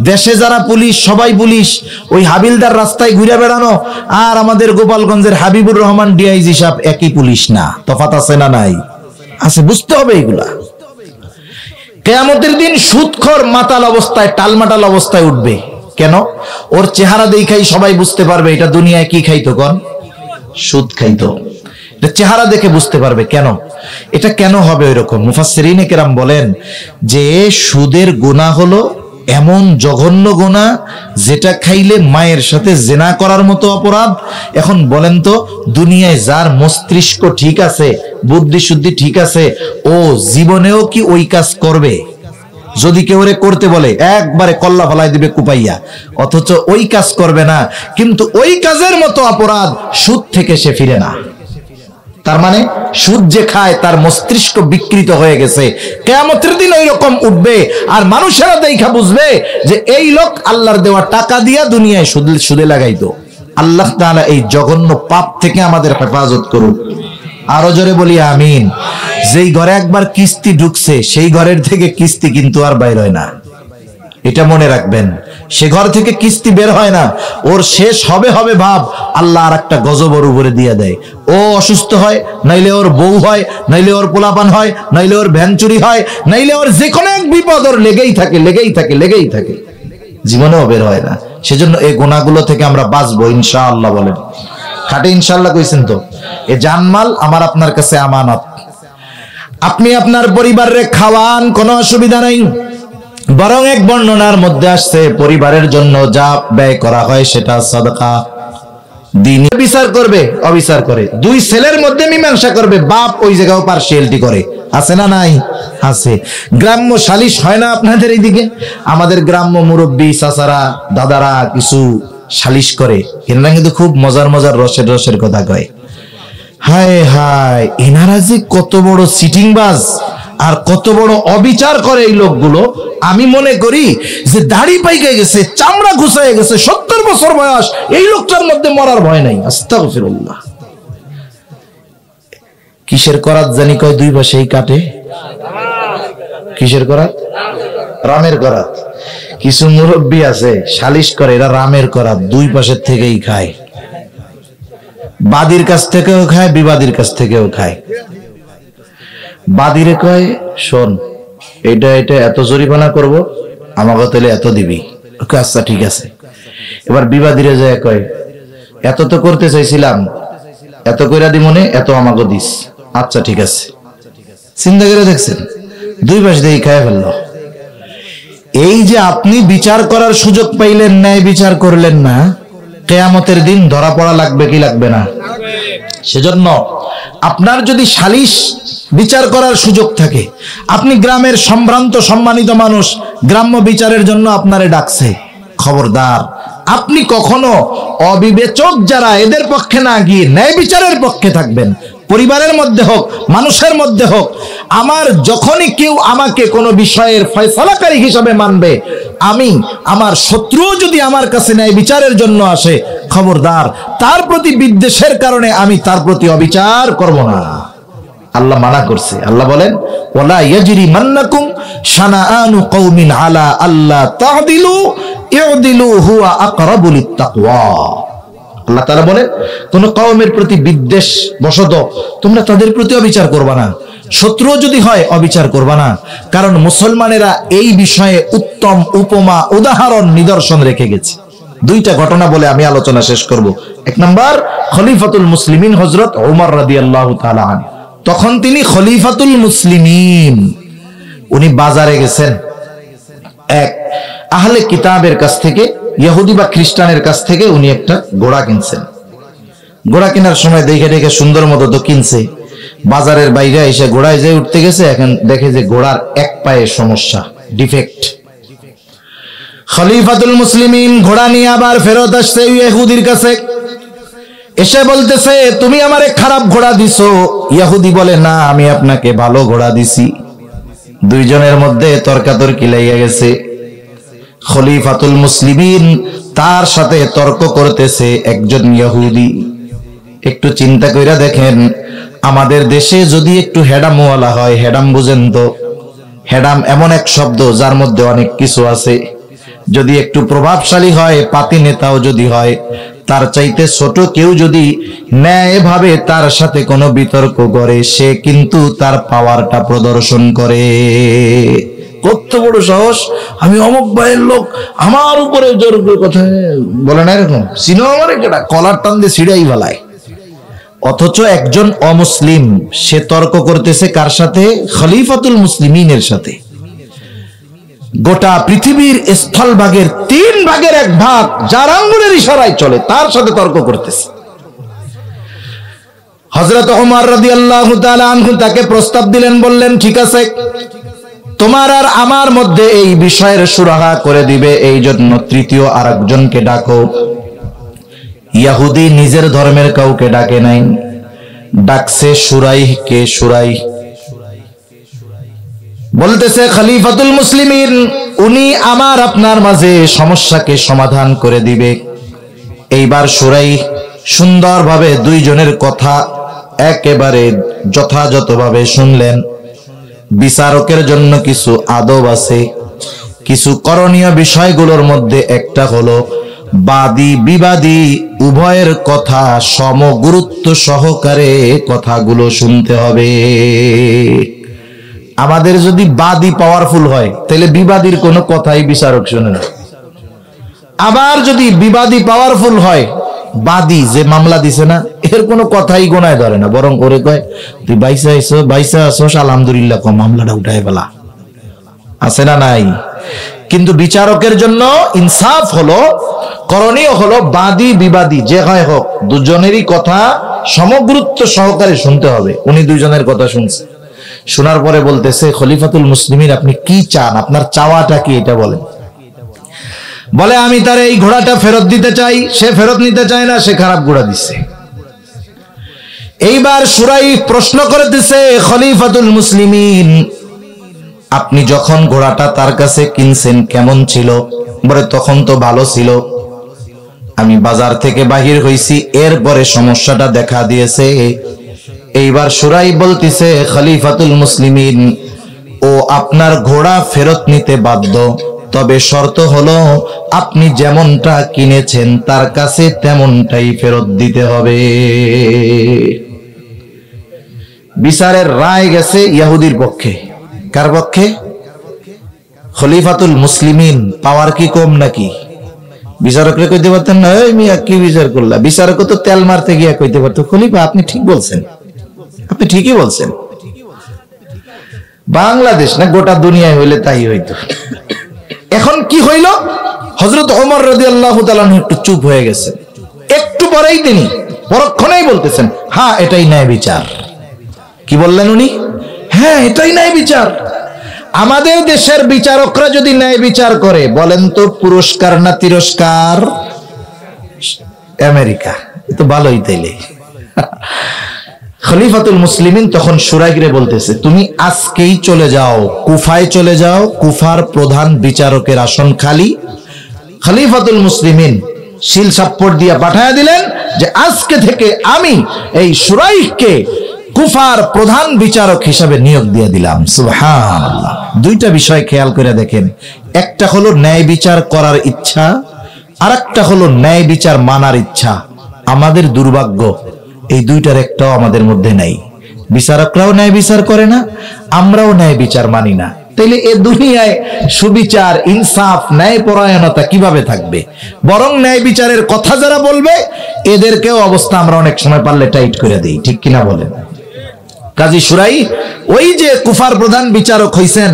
দেশে যারা পুলিশ, সবাই পুলিশ, ওই হাবিলদার রাস্তায় ঘুরে বেড়ানো আর আমাদের গোপালগঞ্জের হাবিবুর রহমান ডিআইজি সাহেব একই পুলিশ না? তফাৎ আছে না নাই? আছে, বুঝতে হবে এগুলা। কিয়ামতের দিন সুদখোর মাতাল অবস্থায়, টালমাটাল অবস্থায় উঠবে। কেন? ওর চেহারা দেখাই সবাই বুঝতে পারবে এটা দুনিয়ায় কি খাইতো, কোন সুদ খাইতো। এটা চেহারা দেখে বুঝতে পারবে। কেন এটা কেন হবে ওইরকম? মুফাসসিরিনে কেরাম বলেন যে সুদের গুনাহ হলো এমন জঘন্য গুনাহ যেটা খাইলে মায়ের সাথে জেনা করার মতো অপরাধ। এখন বলেন তো, দুনিয়ায় যার মস্তিষ্ক ঠিক আছে, বুদ্ধি শুদ্ধি ঠিক আছে, ও জীবনেও কি ওই কাজ করবে? যদি কেউ রে করতে বলে, একবারে কল্লা ফলাই দিবে কুপাইয়া, অথচ ওই কাজ করবে না। কিন্তু ওই কাজের মতো অপরাধ সুদ থেকে সে ফিরে না। তার মানে সুদ যে খায় তার মস্তিষ্ক বিকৃত হয়ে গেছে। কিয়ামতের দিন ওই রকম উঠবে, আর মানুষেরা দেখা বুঝবে যে এই লোক আল্লাহর দেওয়া টাকা দিয়া দুনিয়ায় সুদে লাগাইতো। আল্লাহ তাআলা এই জঘন্য পাপ থেকে আমাদের হেফাজত করুক। আরো জোরে বলি আমিন। যেই ঘরে একবার কিস্তি ঢুকছে, সেই ঘরের থেকে কিস্তি কিন্তু আর বাইর হয় না। এটা মনে রাখবেন, সে ঘর থেকে কিস্তি বের হয় না। ওর শেষ হবে হবে ভাব, আল্লাহ আর একটা গজব ওর উপরে দিয়ে দেয়। ও অসুস্থ হয়, নাইলে ওর বউ হয়, নাইলে ওর পোলাপান হয়, নাইলে ওর ভ্যান চুরি হয়, নাইলে ওর যে কোনো এক বিপদ ওর লেগেই থাকে, লেগেই থাকে, লেগেই থাকে, জীবনেও বের হয় না। সেজন্য এই গুনাহগুলো থেকে আমরা বাঁচবো ইনশাআল্লাহ। বলেন খাটে ইনশাআল্লাহ কইছেন তো? এ জানমাল আমার আপনার কাছে আমানত। আপনি আপনার পরিবারে খাওয়ান, কোনো অসুবিধা নাই। বরং এক বর্ণনার মধ্যে আসছে, পরিবারের জন্য যা ব্যয় করা হয় সেটা সাদকা। দিন বিচার করবে, অবিচার করে, 2 ছেলের মধ্যে মীমাংসা করবে, বাপ ওই জায়গায় পার্সিয়ালিটি করে, আছে না নাই? আছে। গ্রাম্য সালিশ হয় না আপনাদের এইদিকে? আমাদের গ্রাম্য মুরব্বী চাচারা দাদারা কিছু সালিশ করে, এনারা কিন্তু খুব মজার মজার রসের রসের কথা কয়। হায় হায়, এনারা যে কত বড় সিটিংবাজ আর কত বড় অবিচার করে এই লোকগুলো। আমি মনে করি যে দাড়ি পাইকে গেছে, চামড়া ঘুষায় গেছে, 70 বছর বয়স, এই লোকটার মধ্যে মরার ভয় নাই। আস্তাগফিরুল্লাহ। কিসের করাত জানি কয়, দুই পাশেই কাটে। কিসের করাত? রামের করাত। কিছু মুরব্বী আছে সালিশ করে, এরা রামের করাত, দুই পাশের থেকেই খায়। বাদীর কাছ থেকেও খায়, বিবাদীর কাছ থেকেও খায়। বাদীরে কয়, শোন, এটা এত জরিমানা করব, আমাকে তাহলে এত দিবি। আচ্ছা ঠিক আছে। এবার বিবাদীরে যায় কয়, এত তো করতে চাইছিলাম, এত কইরা দি মনে, এত আমাকে দিস। আচ্ছা ঠিক আছে। চিন্তা করে দেখছেন, দুই পাশ দিয়ে খায় ফেললো। এই যে আপনি বিচার করার সুযোগ পাইলেন, ন্যায় বিচার করলেন না, কিয়ামতের দিন ধরা পড়া লাগবে কি লাগবে না? সেজন্য আপনার যদি সালিশ বিচার করার সুযোগ থাকে, আপনি গ্রামের সম্ভ্রান্ত সম্মানিত মানুষ, গ্রাম্য বিচারের জন্য আপনারে ডাকছে, খবরদার আপনি কখনো অবিবেচক যারা এদের পক্ষে না গিয়ে ন্যায় বিচারের পক্ষে থাকবেন। পরিবারের মধ্যে হোক, মানুষের মধ্যে হোক, আমার যখনই কেউ আমাকে কোনো বিষয়ের ফয়সালাকারী হিসাবে মানবে, আমি আমার শত্রু যদি আমার কাছে ন্যায় বিচারের জন্য আসে, খবরদার তার প্রতি বিদ্বেষের কারণে আমি তার প্রতি অবিচার করব না। আল্লাহ মানা করছে। আল্লাহ বলেন, ওয়ালা ইয়াজরিমান্নাকুম শানাআনু কওমিন আলা আল্লা তা'দিলু ইউদিলু হুয়া আকরাবু লিত্তাকওয়া। আল্লাহ তাআলা বলেন, কোন কওমের প্রতি বিদ্বেষ বশত তোমরা তাদের প্রতি অবিচার করবা না, শত্রু যদি হয় অবিচার করবা না। কারণ মুসলমানেরা এই বিষয়ে উত্তম উপমা, উদাহরণ, নিদর্শন রেখে গেছে। দুইটা ঘটনা বলে আমি আলোচনা শেষ করব। এক নাম্বার, খলিফাতুল মুসলিমিন হযরত ওমর রাদিয়াল্লাহু তাআলা আনহু। তখন তিনি খলিফাতুল মুসলিমিন, উনি বাজারে গেছেন, এক আহলে কিতাবের কাছ থেকে, ইহুদি বা খ্রিস্টানের কাছ থেকে উনি একটা ঘোড়া কিনছেন। ঘোড়া কেনার সময় দেখে দেখে সুন্দর মতো তো কিনছে, বাজারের বাইরে এসে ঘোড়ায় যে উঠতে গেছে, এখন দেখে যে ঘোড়ার এক পায়ে সমস্যা, ডিফেক্ট। খলিফাতুল মুসলিমিন ঘোড়া নিয়ে আবার ফেরত আসছে ইহুদির কাছে, এসে বলতেছে, তুমি আমারে খারাপ ঘোড়া দিছো। ইহুদি বলে, না, আমি আপনাকে ভালো ঘোড়া দিছি। দুইজনের মধ্যে তর্কাতর্কি লেগে গেছে। খলিফাতুল মুসলিমিন তার সাথে তর্ক করতেছে একজন ইহুদি। একটু চিন্তা কইরা দেখেন, আমাদের দেশে যদি একটু হেডামওয়ালা হয়, হেডাম বুঝেন তো? হেডাম এমন এক শব্দ যার মধ্যে অনেক কিছু আছে। যদি একটু প্রভাবশালী হয়, পাতি নেতাও যদি হয়, তার চাইতে ছোট কেউ যদি ন্যায়ভাবে তার সাথে কোনো বিতর্ক করে, সে কিন্তু তার পাওয়ারটা প্রদর্শন করে। কত বড় সাহস, আমি অমুক ভাইয়ের লোক, আমার উপরে জোর করে কথা বলে না, এরকম চিনো আমার একটা কলার টান দিয়ে ছিড়াই ফেলায়। অথচ একজন অমুসলিম সে তর্ক করতেছে কার সাথে? খলিফাতুল মুসলিমিনের সাথে। গোটা পৃথিবীর স্থলভাগের 3 ভাগের 1 ভাগ যার আঙ্গুলের ইশারায় চলে, তার সাথে তর্ক করতেছে। হযরত ওমর রাদিয়াল্লাহু তাআলা আনহু তাকে প্রস্তাব দিলেন, বললেন, ঠিক আছে, তোমার আর আমার মধ্যে এই বিষয়ের সুরাহা করে দিবে, এই জন্য তৃতীয় আরেকজনকে ডাকো। ইহুদি নিজের ধর্মের কাউকে ডাকে নাই, ডাকছে সুরাইহকে। সুরাইহ বলতেছে, খলিফাতুল মুসলিমিন উনি আমার আপনার মাঝে সমস্যাকে সমাধান করে দিবে। এইবার সুরাইহ সুন্দরভাবে দুইজনের কথা একেবারে যথাযথভাবে শুনলেন। বিচারকের জন্য কিছু আদব আছে, কিছু করণীয় বিষয়গুলোর মধ্যে একটা হলো বাদী বিবাদী উভয়ের কথা সমগুরুত্ব সহকারে কথাগুলো শুনতে হবে। আমাদের যদি বাদী পাওয়ারফুল হয়, তাহলে বিবাদীর কোনো কথাই বিচারক শুনে না। আবার যদি বিবাদী পাওয়ারফুল হয়, বাদী যে মামলা দিছে না, এর কোনো কথাই গোনায় ধরে না, বরং ওরে কয়, তুই বাইসা আসোস, আলহামদুলিল্লাহ, মামলাটা উঠাই ফেলা। আছে না নাই? কিন্তু বিচারকের জন্য ইনসাফ হলো, করণীয় হলো বাদী বিবাদী যে হয় হোক, দুজনেরই কথা সমগুরুত্ব সহকারে শুনতে হবে। উনি দুইজনের কথা শুনছে, শোনার পরে বলতেছে, খলিফাতুল মুসলিমিন আপনি কি চান, আপনার চাওয়াটা কি এটা বলেন। বলে আমি তার এই ঘোড়াটা ফেরত দিতে চাই। সে ফেরত নিতে চায় না, সে খারাপ ঘোড়া দিচ্ছে। এইবার সুরাই প্রশ্ন করে দিছে, খলিফাতুল মুসলিমিন আপনি যখন ঘোড়াটা তার কাছে কিনছেন কেমন ছিল? বলে তখন তো ভালো ছিল, আমি বাজার থেকে বাহির হইছি, এরপরে সমস্যাটা দেখা দিয়েছে। এইবার সুরাই বলতিছে, খলিফাতুল মুসলিমিন ও আপনার ঘোড়া ফেরত নিতে বাধ্য, তবে শর্ত হলো আপনি যেমনটা কিনেছেন তার কাছে তেমনটাই ফেরত দিতে হবে। বিচারের রায় গেছে ইহুদির পক্ষে। কার পক্ষে? খলিফাতুল মুসলিমিন। পাওয়ার কি কম নাকি? বিচারকরা কইতে পারতেন না, এই মিয়া কি বিচার করলা? বিচারক তো তেল মারতে গিয়া কইতে পারতো, খলিফা আপনি ঠিক বলছেন, আপনি ঠিকই বলছেন। বাংলাদেশ না গোটা দুনিয়ায় হইলে তাই হইতো। এখন কি হইল? হযরত ওমর রাদিয়াল্লাহু তাআলা একটু চুপ হয়ে গেছেন। একটু পরেই তিনি পরক্ষণেই বলতেছেন, হ্যাঁ এটাই ন্যায় বিচার। কি বললেন উনি? হ্যাঁ এটাই ন্যায় বিচার। আমাদের দেশের বিচারকরা যদি ন্যায় বিচার করে, বলেন তো পুরস্কার না তিরস্কার? আমেরিকা। তো ভালোই তাইলে। খলিফাতুল মুসলিমিন তখন সুরাইগরে বলতেছে, তুমি আজকেই চলে যাও, কুফায় চলে যাও, কুফার প্রধান বিচারকের আসন খালি। খলিফাতুল মুসলিমিন শিল সাপ্পর দিয়া পাঠায়া দিলেন যে আজকে থেকে আমি এই সুরাইহকে কুফার প্রধান বিচারক হিসাবে নিয়োগ দিয়ে দিলাম। সুবহানাল্লাহ। দুইটা বিষয় খেয়াল করে দেখেন, একটা হলো ন্যায় বিচার করার ইচ্ছা, আর একটা হলো ন্যায় বিচার মানার ইচ্ছা। আমাদের দুর্ভাগ্য এই দুইটার একটাও আমাদের মধ্যে নাই। বিচারকরাও ন্যায় বিচার করে না, আমরাও ন্যায় বিচার মানি না। তাইলে এ দুনিয়ায় সুবিচার, ইনসাফ, ন্যায় পরায়ণতা কিভাবে থাকবে? বরং ন্যায় বিচারের কথা যারা বলবে এদেরকেও অবস্থা আমরা অনেক সময় পারলে টাইট করে দিই, ঠিক কিনা বলেন? কাজী সুরাই ওই যে কুফার প্রধান বিচারক হইছেন,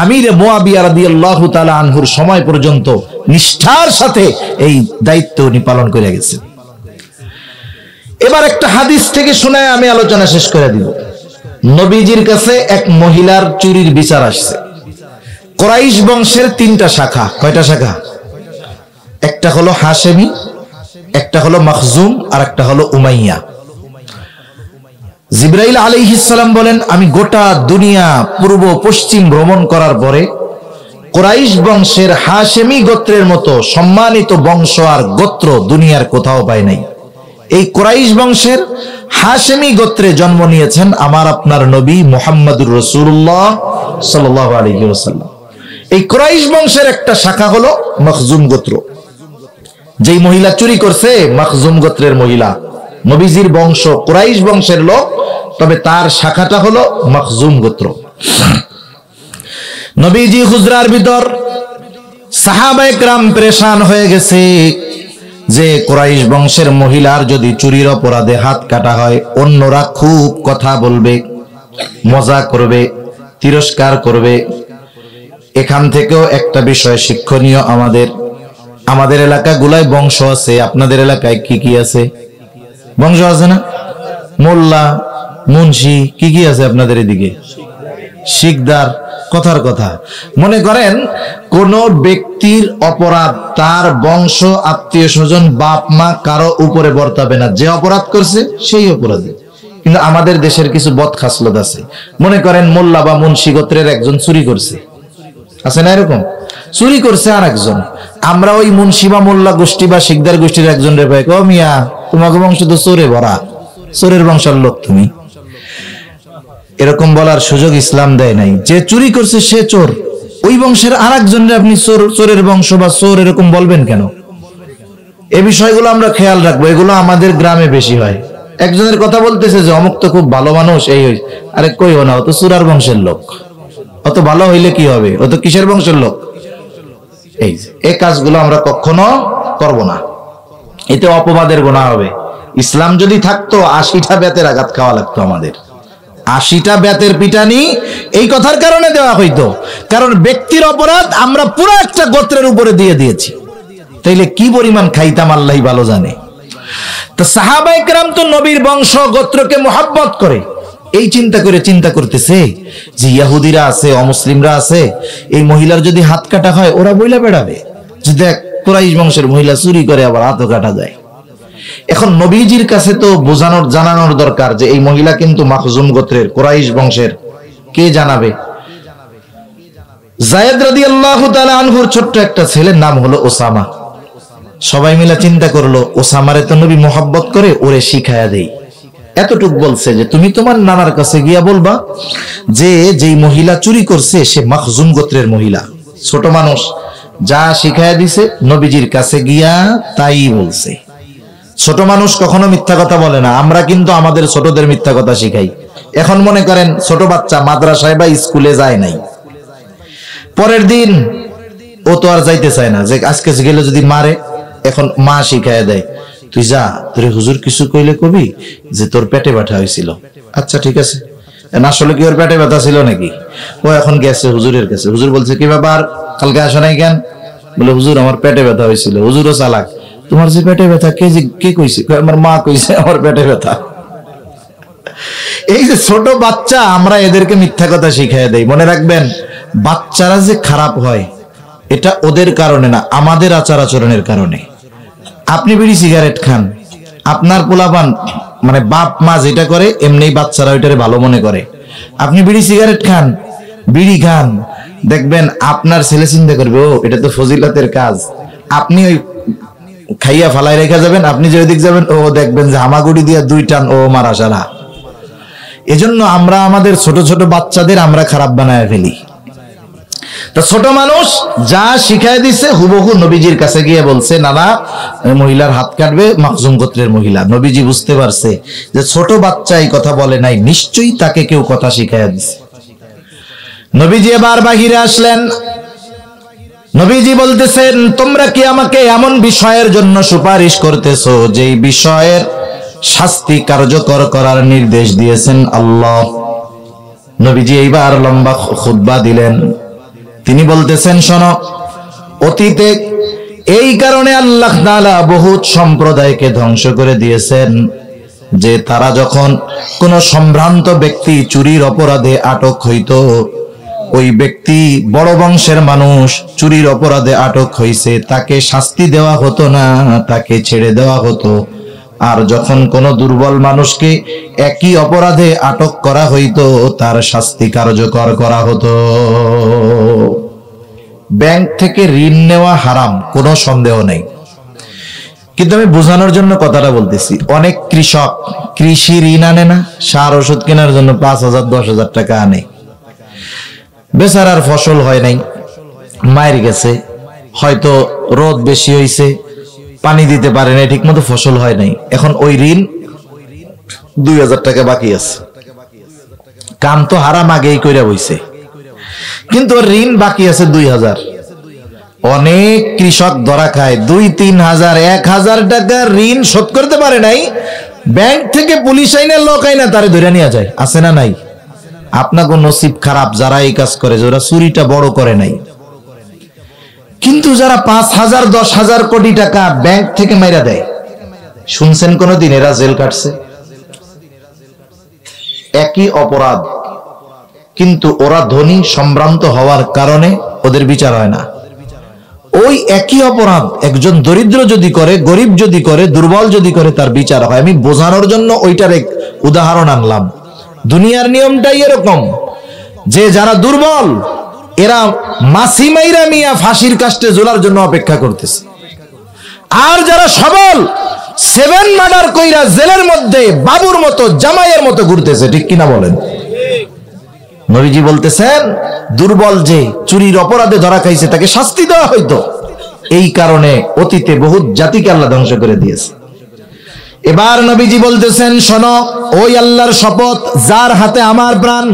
আমির মুয়াবিয়া রাদিয়াল্লাহু তাআলা আনহুর সময় পর্যন্ত নিষ্ঠার সাথে এই দায়িত্ব উনি পালন করে গেছেন। এবার একটা হাদিস থেকে শোনায় আমি আলোচনা শেষ করে দিব। নবীজির কাছে এক মহিলার চুরির বিচার আসছে। কুরাইশ বংশের তিনটা শাখা। কয়টা শাখা? একটা হলো হাশেমি, একটা হলো মখজুম, আর একটা হলো উমাইয়া। জিবরাইল আলাইহিস সালাম বলেন, আমি গোটা দুনিয়া পূর্ব পশ্চিম ভ্রমণ করার পরে কুরাইশ বংশের হাশেমি গোত্রের মতো সম্মানিত বংশ আর গোত্র দুনিয়ার কোথাও পাই নাই। এই কুরাইশ বংশের হাশেমি গোত্রে জন্ম নিয়েছেন আমার আপনার নবী মুহাম্মদুর রাসূলুল্লাহ সাল্লাল্লাহু আলাইহি ওয়াসাল্লাম। এই কুরাইশ বংশের একটা শাখা হলো মখজুম গোত্র। যেই মহিলা চুরি করছে মখজুম গোত্রের মহিলা, নবীজির বংশ, কুরাইশ বংশের লোক, তবে তার শাখাটা হলো মখজুম গোত্র। নবীজি হুজরার ভিতর সাহাবায়ে কেরাম পেরেশান হয়ে গেছে যে কুরাইশ বংশের মহিলার যদি চুরির অপরাধে হাত কাটা হয়, অন্যরা খুব কথা বলবে, মজা করবে, তিরস্কার করবে। এখান থেকেও একটা বিষয় শিক্ষণীয়, আমাদের এলাকাগুলায় বংশ আছে, আপনাদের এলাকায় কি কি আছে? বংশ আছে না? মোল্লা, মুন্সি, কি কি আছে আপনাদের এদিকে? শিকদার। কথার কথা, মনে করেন কোন ব্যক্তির অপরাধ তার বংশ, আত্মীয় স্বজন, বাপ মা কারো উপরে বর্তাবে না, যে অপরাধ করছে সেই অপরাধী। কিন্তু আমাদের দেশের কিছু বদখাসলত আছে। মনে করেন মোল্লা বা মুন্সি গোত্রের একজন চুরি করছে, আছে না এরকম? চুরি করছে আর একজন, আমরা ওই মুন্সি বা মোল্লা গোষ্ঠী বা শিকদার গোষ্ঠীর একজন রে ভাই, ও মিয়া তোমাকে বংশ তো চোরে ভরা, চোরের বংশের লোক তুমি। এরকম বলার সুযোগ ইসলাম দেয় নাই। যে চুরি করছে সে চোর, ওই বংশের আর একজনের আপনি চোরের বংশ বা চোর এরকম বলবেন কেন? এই বিষয়গুলো আমরা খেয়াল রাখবো। এগুলো আমাদের গ্রামে বেশি হয়। একজনের কথা বলতেছে যে অমুক তো খুব ভালো মানুষ, এই আরে কইও না, ও তো চোরার বংশের লোক। অত ভালো হইলে কি হবে? ও তো কিসের বংশের লোক? এই কাজগুলো আমরা কখনো করব না, এতে অপবাদের গুনাহ হবে। ইসলাম যদি থাকতো 80টা বেতের আঘাত খাওয়া লাগতো আমাদের। 80টা বেতের পিটানি এই কথার কারণে দেওয়া হইতো, কারণ ব্যক্তির অপরাধ আমরা পুরো একটা গোত্রের উপরে দিয়ে দিয়েছি। তাইলে কি পরিমাণ খাইতাম আল্লাহই ভালো জানে। তো সাহাবায়ে কেরাম তো নবীর বংশ গোত্রকে মুহাব্বত করে, এই চিন্তা করতেছে যে ইহুদিরা আছে, অমুসলিমরা আছে, এই মহিলার যদি হাত কাটা হয় ওরা বইলা বেড়াবে যে দেখ কুরাইশ বংশের মহিলা চুরি করে আবার হাতও কাটা যায়। এখন নবীজির কাছে তো জানানোর দরকার যে এই মহিলা কিন্তু মাখজুম গোত্রের, কুরাইশ বংশের। কে জানাবে? যায়েদ রাদিয়াল্লাহু তাআলা আনহুর ছোট্ট একটা ছেলের নাম হলো ওসামা। সবাই মিলে চিন্তা করলো ওসামারে তো নবী মোহাব্বত করে, ওরে শিখায়া দেই। এতটুক বলছে যে তুমি তোমার নানার কাছে গিয়া বলবা যে যেই মহিলা চুরি করছে সে মাখজুম গোত্রের মহিলা। ছোট মানুষ যা শিখায়া দিছে নবীজির কাছে গিয়া তাই বলছে। ছোট মানুষ কখনো মিথ্যা কথা বলে না। আমরা কিন্তু আমাদের ছোটদের মিথ্যা কথা শিখাই। এখন মনে করেন ছোট বাচ্চা মাদ্রাসায় বা স্কুলে যায় নাই, পরের দিন ও তো আর যাইতে চায় না, যে আজকে গেলে যদি মারে, এখন মা শিখায় দেয় তুই যা, তোর হুজুর কিছু কইলে কবি যে তোর পেটে ব্যথা হয়েছিল। আচ্ছা ঠিক আছে, আসলে কি ওর পেটে ব্যথা ছিল নাকি? ও এখন গেছে হুজুরের কাছে, হুজুর বলছে কি ব্যাপার কালকে আসো নাই কেন? বলে হুজুর আমার পেটে ব্যথা হয়েছিল। হুজুরও চালাক, তোমার যে পেটে ব্যথা কে কইছে? আমার মা কইছে আমার পেটে ব্যথা। এই যে ছোট বাচ্চা, আমরা এদেরকে মিথ্যা কথা শিখাই দেই। মনে রাখবেন, বাচ্চারা যে খারাপ হয় এটা ওদের কারণে না, আমাদের আচার আচরণের কারণে। আপনি বিড়ি সিগারেট খান, আপনার পোলাপান মানে বাপ মা যেটা করে এমনি বাচ্চারা ওইটারে ভালো মনে করে। আপনি বিড়ি সিগারেট খান, বিড়ি খান, দেখবেন আপনার ছেলে চিন্তা করবে ও এটা তো ফজিলতের কাজ। আপনি ওই খাইয়া ফালাই রেখে যাবেন, আপনি যে ওইদিক যাবেন ও দেখবেন যে হামাগুড়ি দিয়া 2 টান ও মারা সারা। এজন্য আমরা আমাদের ছোট ছোট বাচ্চাদের আমরা খারাপ বানায় ফেলি। তো ছোট মানুষ যা শিখায় দিছে হুবহু নবীজির কাছে গিয়ে বলছে নানা মহিলার হাত কাটবে, মাখজুম গোত্রের মহিলা। নবীজি বুঝতে পারছে যে ছোট বাচ্চা এই কথা বলে নাই, নিশ্চয়ই তাকে কেউ কথা শিখায় দিছে। নবীজি এবার বাহিরে আসলেন। নবীজি বলতেছেন তোমরা কি আমাকে এমন বিষয়ের জন্য সুপারিশ করতেছো যেই বিষয়ের শাস্তি কার্যকর করার নির্দেশ দিয়েছেন আল্লাহ? নবীজি এইবার লম্বা খুতবা দিলেন। তিনি বলতেছেন শোনো, অতীতে এই কারণে আল্লাহ তাআলা বহুত সম্প্রদায়কে ধ্বংস করে দিয়েছেন যে তারা যখন কোন সম্ভ্রান্ত ব্যক্তি চুরির অপরাধে আটক হইত, ওই ব্যক্তি বড় বংশের মানুষ চুরির অপরাধে আটক হইছে, তাকে শাস্তি দেওয়া হতো না, তাকে ছেড়ে দেওয়া হতো। আর যখন কোন দুর্বল মানুষকে একই অপরাধে আটক করা হইতো তার শাস্তি কার্যকর করা হতো। ব্যাংক থেকে ঋণ নেওয়া হারাম, কোনো সন্দেহ নেই, কিন্তু আমি বোঝানোর জন্য কথাটা বলতেছি। অনেক কৃষক কৃষি ঋণ আনে না, সার ওষুধ কেনার জন্য 5,000 10,000 টাকা আনে। বেচারার ফসল হয় নাই, মায়ের গেছে, হয়তো রোদ বেশি হয়েছে, পানি দিতে পারে না, ঠিক মতো ফসল হয় নাই। এখন ওই ঋণ 2,000 টাকা বাকি আছে। কাম তো হারাম আগেই কইরা বইছে, কিন্তু ঋণ বাকি আছে 2,000। অনেক কৃষক ধরা খায় 2-3 হাজার 1,000 টাকা ঋণ শোধ করতে পারে নাই, ব্যাংক থেকে পুলিশ আইনা লোক আইনা তারে ধরে নিয়ে যায়। আছে না নাই? আপনাকে নসিব খারাপ যারা এই কাজ করে, যারা চুরিটা বড় করে নাই। কিন্তু যারা 5,000 10,000 কোটি টাকা ব্যাংক থেকে মাইরা দেয়, শুনছেন কোনদিন এরা জেল কাটছে? একই অপরাধ, কিন্তু ওরা ধনী সম্ভ্রান্ত হওয়ার কারণে ওদের বিচার হয় না। ওই একই অপরাধ একজন দরিদ্র যদি করে, গরিব যদি করে, দুর্বল যদি করে, তার বিচার হয়। আমি বোঝানোর জন্য ওইটার এক উদাহরণ আনলাম। দুনিয়ার নিয়মটাই এরকম যে যারা দুর্বল এরা মাসি মাইরা মিয়া ফাঁসির কাস্টে ঝোলার জন্য অপেক্ষা করতেছে, আর যারা সবল 7 মার্ডার কইরা জেলের মধ্যে বাবুর মতো জামাইয়ের মতো ঘুরতেছে। ঠিক কিনা বলেন? নবীজি বলতেছেন দুর্বল যে চুরির অপরাধে ধরা খাইছে তাকে শাস্তি দেওয়া হইতো। এই কারণে অতীতে বহুত জাতিকে আল্লাহ ধ্বংস করে দিয়েছে। এবার নবীজি বলতেছেন শোনো, ওই আল্লাহর শপথ যার হাতে আমার প্রাণ,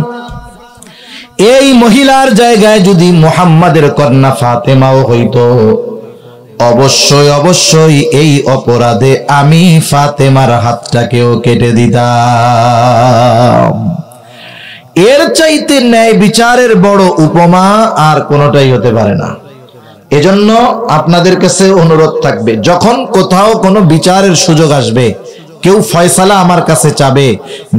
এই মহিলার জায়গায় যদি মুহাম্মাদের কন্যা ফাতেমাও হইতো, অবশ্যই অবশ্যই এই অপরাধে আমি ফাতেমার হাতটাকেও কেটে দিতাম। এর চাইতে ন্যায় বিচারের বড় উপমা আর কোনটাই হতে পারে না। এজন্য আপনাদের কাছে অনুরোধ থাকবে, যখন কোথাও কোনো বিচারের সুযোগ আসবে কেউ ফয়সালা আমার কাছে চাবে,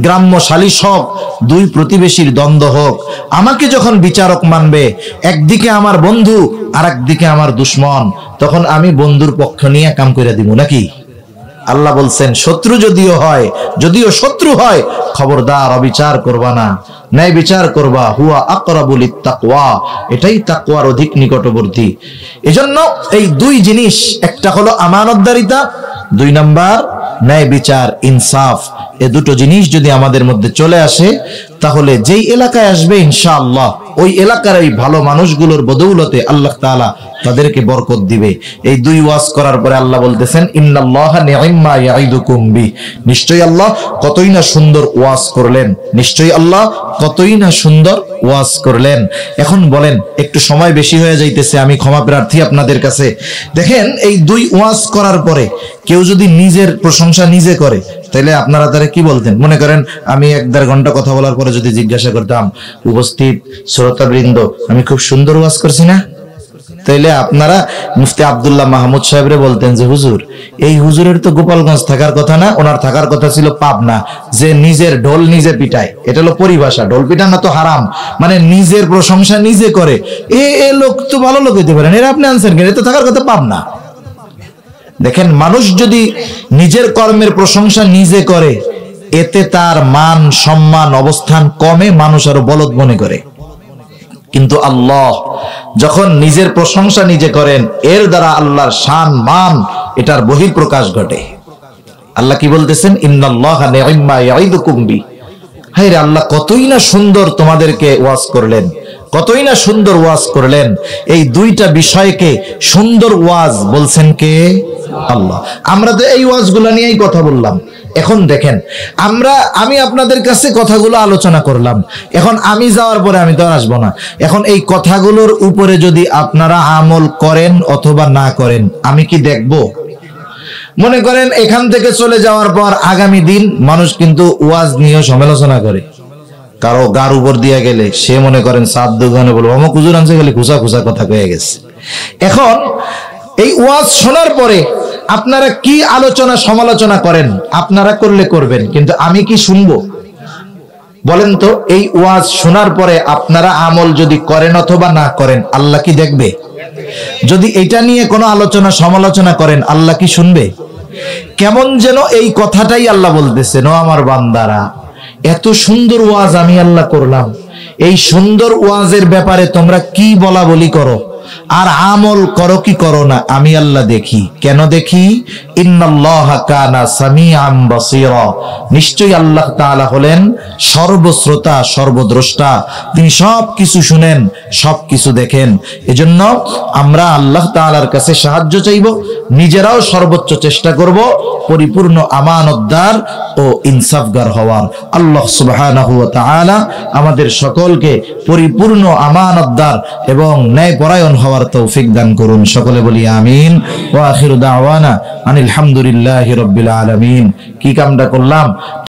গ্রাম্য সালিশ হোক, দুই প্রতিবেশীর দ্বন্দ্ব হোক, আমাকে যখন বিচারক মানবে, একদিকে আমার বন্ধু আর একদিকে আমার দুশ্মন, তখন আমি বন্ধুর পক্ষ নিয়ে কাম করে দিব নাকি? আল্লাহ বলছেন শত্রু যদিও শত্রু হয়, খবরদার অবিচার করবা না, ন্যায় বিচার করবা, হুয়া আকরাবুল লিত্তাকওয়া, এটাই তাকওয়ার অধিক নিকটবর্তী। এজন্য এই দুই জিনিস, একটা হলো আমানতদারিতা, দুই নাম্বার ন্যায় বিচার, ইনসাফ। এই দুটো জিনিস যদি আমাদের মধ্যে চলে আসে, তাহলে যেই এলাকায় আসবে ইনশাআল্লাহ ওই এলাকার এই ভালো মানুষগুলোর বদৌলতে আল্লাহ তাআলা তাদেরকে বরকত দিবে। এই দুই ওয়াজ করার পরে আল্লাহ বলতেছেন ইন্নাল্লাহা নি'ম্মা ইয়াইদুকুম বি, নিশ্চয়ই আল্লাহ কতই না সুন্দর ওয়াজ করলেন, নিশ্চয়ই আল্লাহ কতই না সুন্দর ওয়াজ করলেন। এখন বলেন, একটু সময় বেশি হয়ে যাইতেছে, আমি ক্ষমা প্রার্থী আপনাদের কাছে। দেখেন, এই দুই ওয়াজ করার পরে কেউ যদি নিজের প্রশংসা নিজে করে, তাহলে আপনারা তারা কি বলতেন? মনে করেন আমি 1-1.5 ঘন্টা কথা বলার পরে যদি জিজ্ঞাসা করতাম, উপস্থিত শ্রোতাবৃন্দ, আমি খুব সুন্দর ওয়াজ করছি না? তাইলে আপনারা মুফতি আব্দুল্লাহ মাহমুদ সাহেবরে বলতেন যে হুজুর, এই হুজুরের তো গোপালগঞ্জ থাকার কথা না, ওনার থাকার কথা ছিল পাবনা, যে নিজের ঢোল নিজে পিটায়। এটা হলো পরিভাষা, ঢোল পিটানো তো হারাম, মানে নিজের প্রশংসা নিজে করে। এ লোক তো ভালো লোক হইতে পারেন, এরা আপনি আনসার কেন? এটা থাকার কথা পাবনা। দেখেন, মানুষ যদি নিজের কর্মের প্রশংসা নিজে করে, এতে তার মান সম্মান অবস্থান কমে, মানুষ আরো বলদ মনে করে। কিন্তু আল্লাহ যখন নিজের প্রশংসা নিজে করেন, এর দ্বারা আল্লাহর শান মান এটার বহিঃপ্রকাশ ঘটে। আল্লাহ কি বলতেছেন? ইন্নাল্লাহা নি'ম্মা ইয়াইদুকুম বি, হায়রে আল্লাহ কতই না সুন্দর তোমাদেরকে ওয়াজ করলেন, কতই না সুন্দর ওয়াজ করলেন। এই দুইটা বিষয়কে সুন্দর ওয়াজ বলছেন কে? আল্লাহ। আমরা তো এই ওয়াজগুলো নিয়েই কথা বললাম। এখন দেখেন, আমি আপনাদের কাছে কথাগুলো আলোচনা করলাম, এখন আমি যাওয়ার পরে আমি তো আর আসবো না। এখন এই কথাগুলোর উপরে যদি আপনারা আমল করেন অথবা না করেন, আমি কি দেখব? মনে করেন এখান থেকে চলে যাওয়ার পর আগামী দিন মানুষ কিন্তু ওয়াজ নিয়ে সমালোচনা করে। কারো গার উপর দিয়ে গেলে সে মনে করেন সাত দোকানে বলবো অমুক হুজুর আনছে গেলে খুশা খুশা কথা কয়ে গেছে। এখন এই ওয়াজ শোনার পরে আপনারা কি আলোচনা সমালোচনা করেন, আপনারা করলে করবেন, কিন্তু আমি কি শুনবো? বলেন তো, এই ওয়াজ শোনার পরে আপনারা আমল যদি করেন অথবা না করেন, আল্লাহ কি দেখবে? যদি এটা নিয়ে কোনো আলোচনা সমালোচনা করেন, আল্লাহ কি শুনবে? কেমন যেন এই কথাটাই আল্লাহ বলতেছেন, ও আমার বান্দারা, এত সুন্দর ওয়াজ আমি আল্লাহ করলাম, এই সুন্দর ওয়াজের ব্যাপারে তোমরা কি বলা বলি করো আর আমল করো কি করো না, আমি আল্লাহ দেখি। কেন দেখি? ইন্নাল্লাহা কানা সামিআম বাসীরা, নিশ্চয়ই আল্লাহ তাআলা হলেন সর্বশ্রোতা সর্বদ্রষ্টা, তিনি সব কিছু শুনেন, সব কিছু দেখেন। এজন্য আমরা আল্লাহ তাআলার কাছে সাহায্য চাইব, নিজেরাও সর্বোচ্চ চেষ্টা করব পরিপূর্ণ আমানতদার ও ইনসাফগার হওয়ার। আল্লাহ সুবহানাহু ওয়া তাআলা আমাদের সকলকে পরিপূর্ণ আমানতদার এবং ন্যায়পরায়ণ হওয়ার তৌফিক দান করুন। সকলে বলি আমিন। ওয়া আখিরু দাওয়ানা আনিল হামদুলিল্লাহি রাব্বিল আলামিন। কি কামটা করলাম?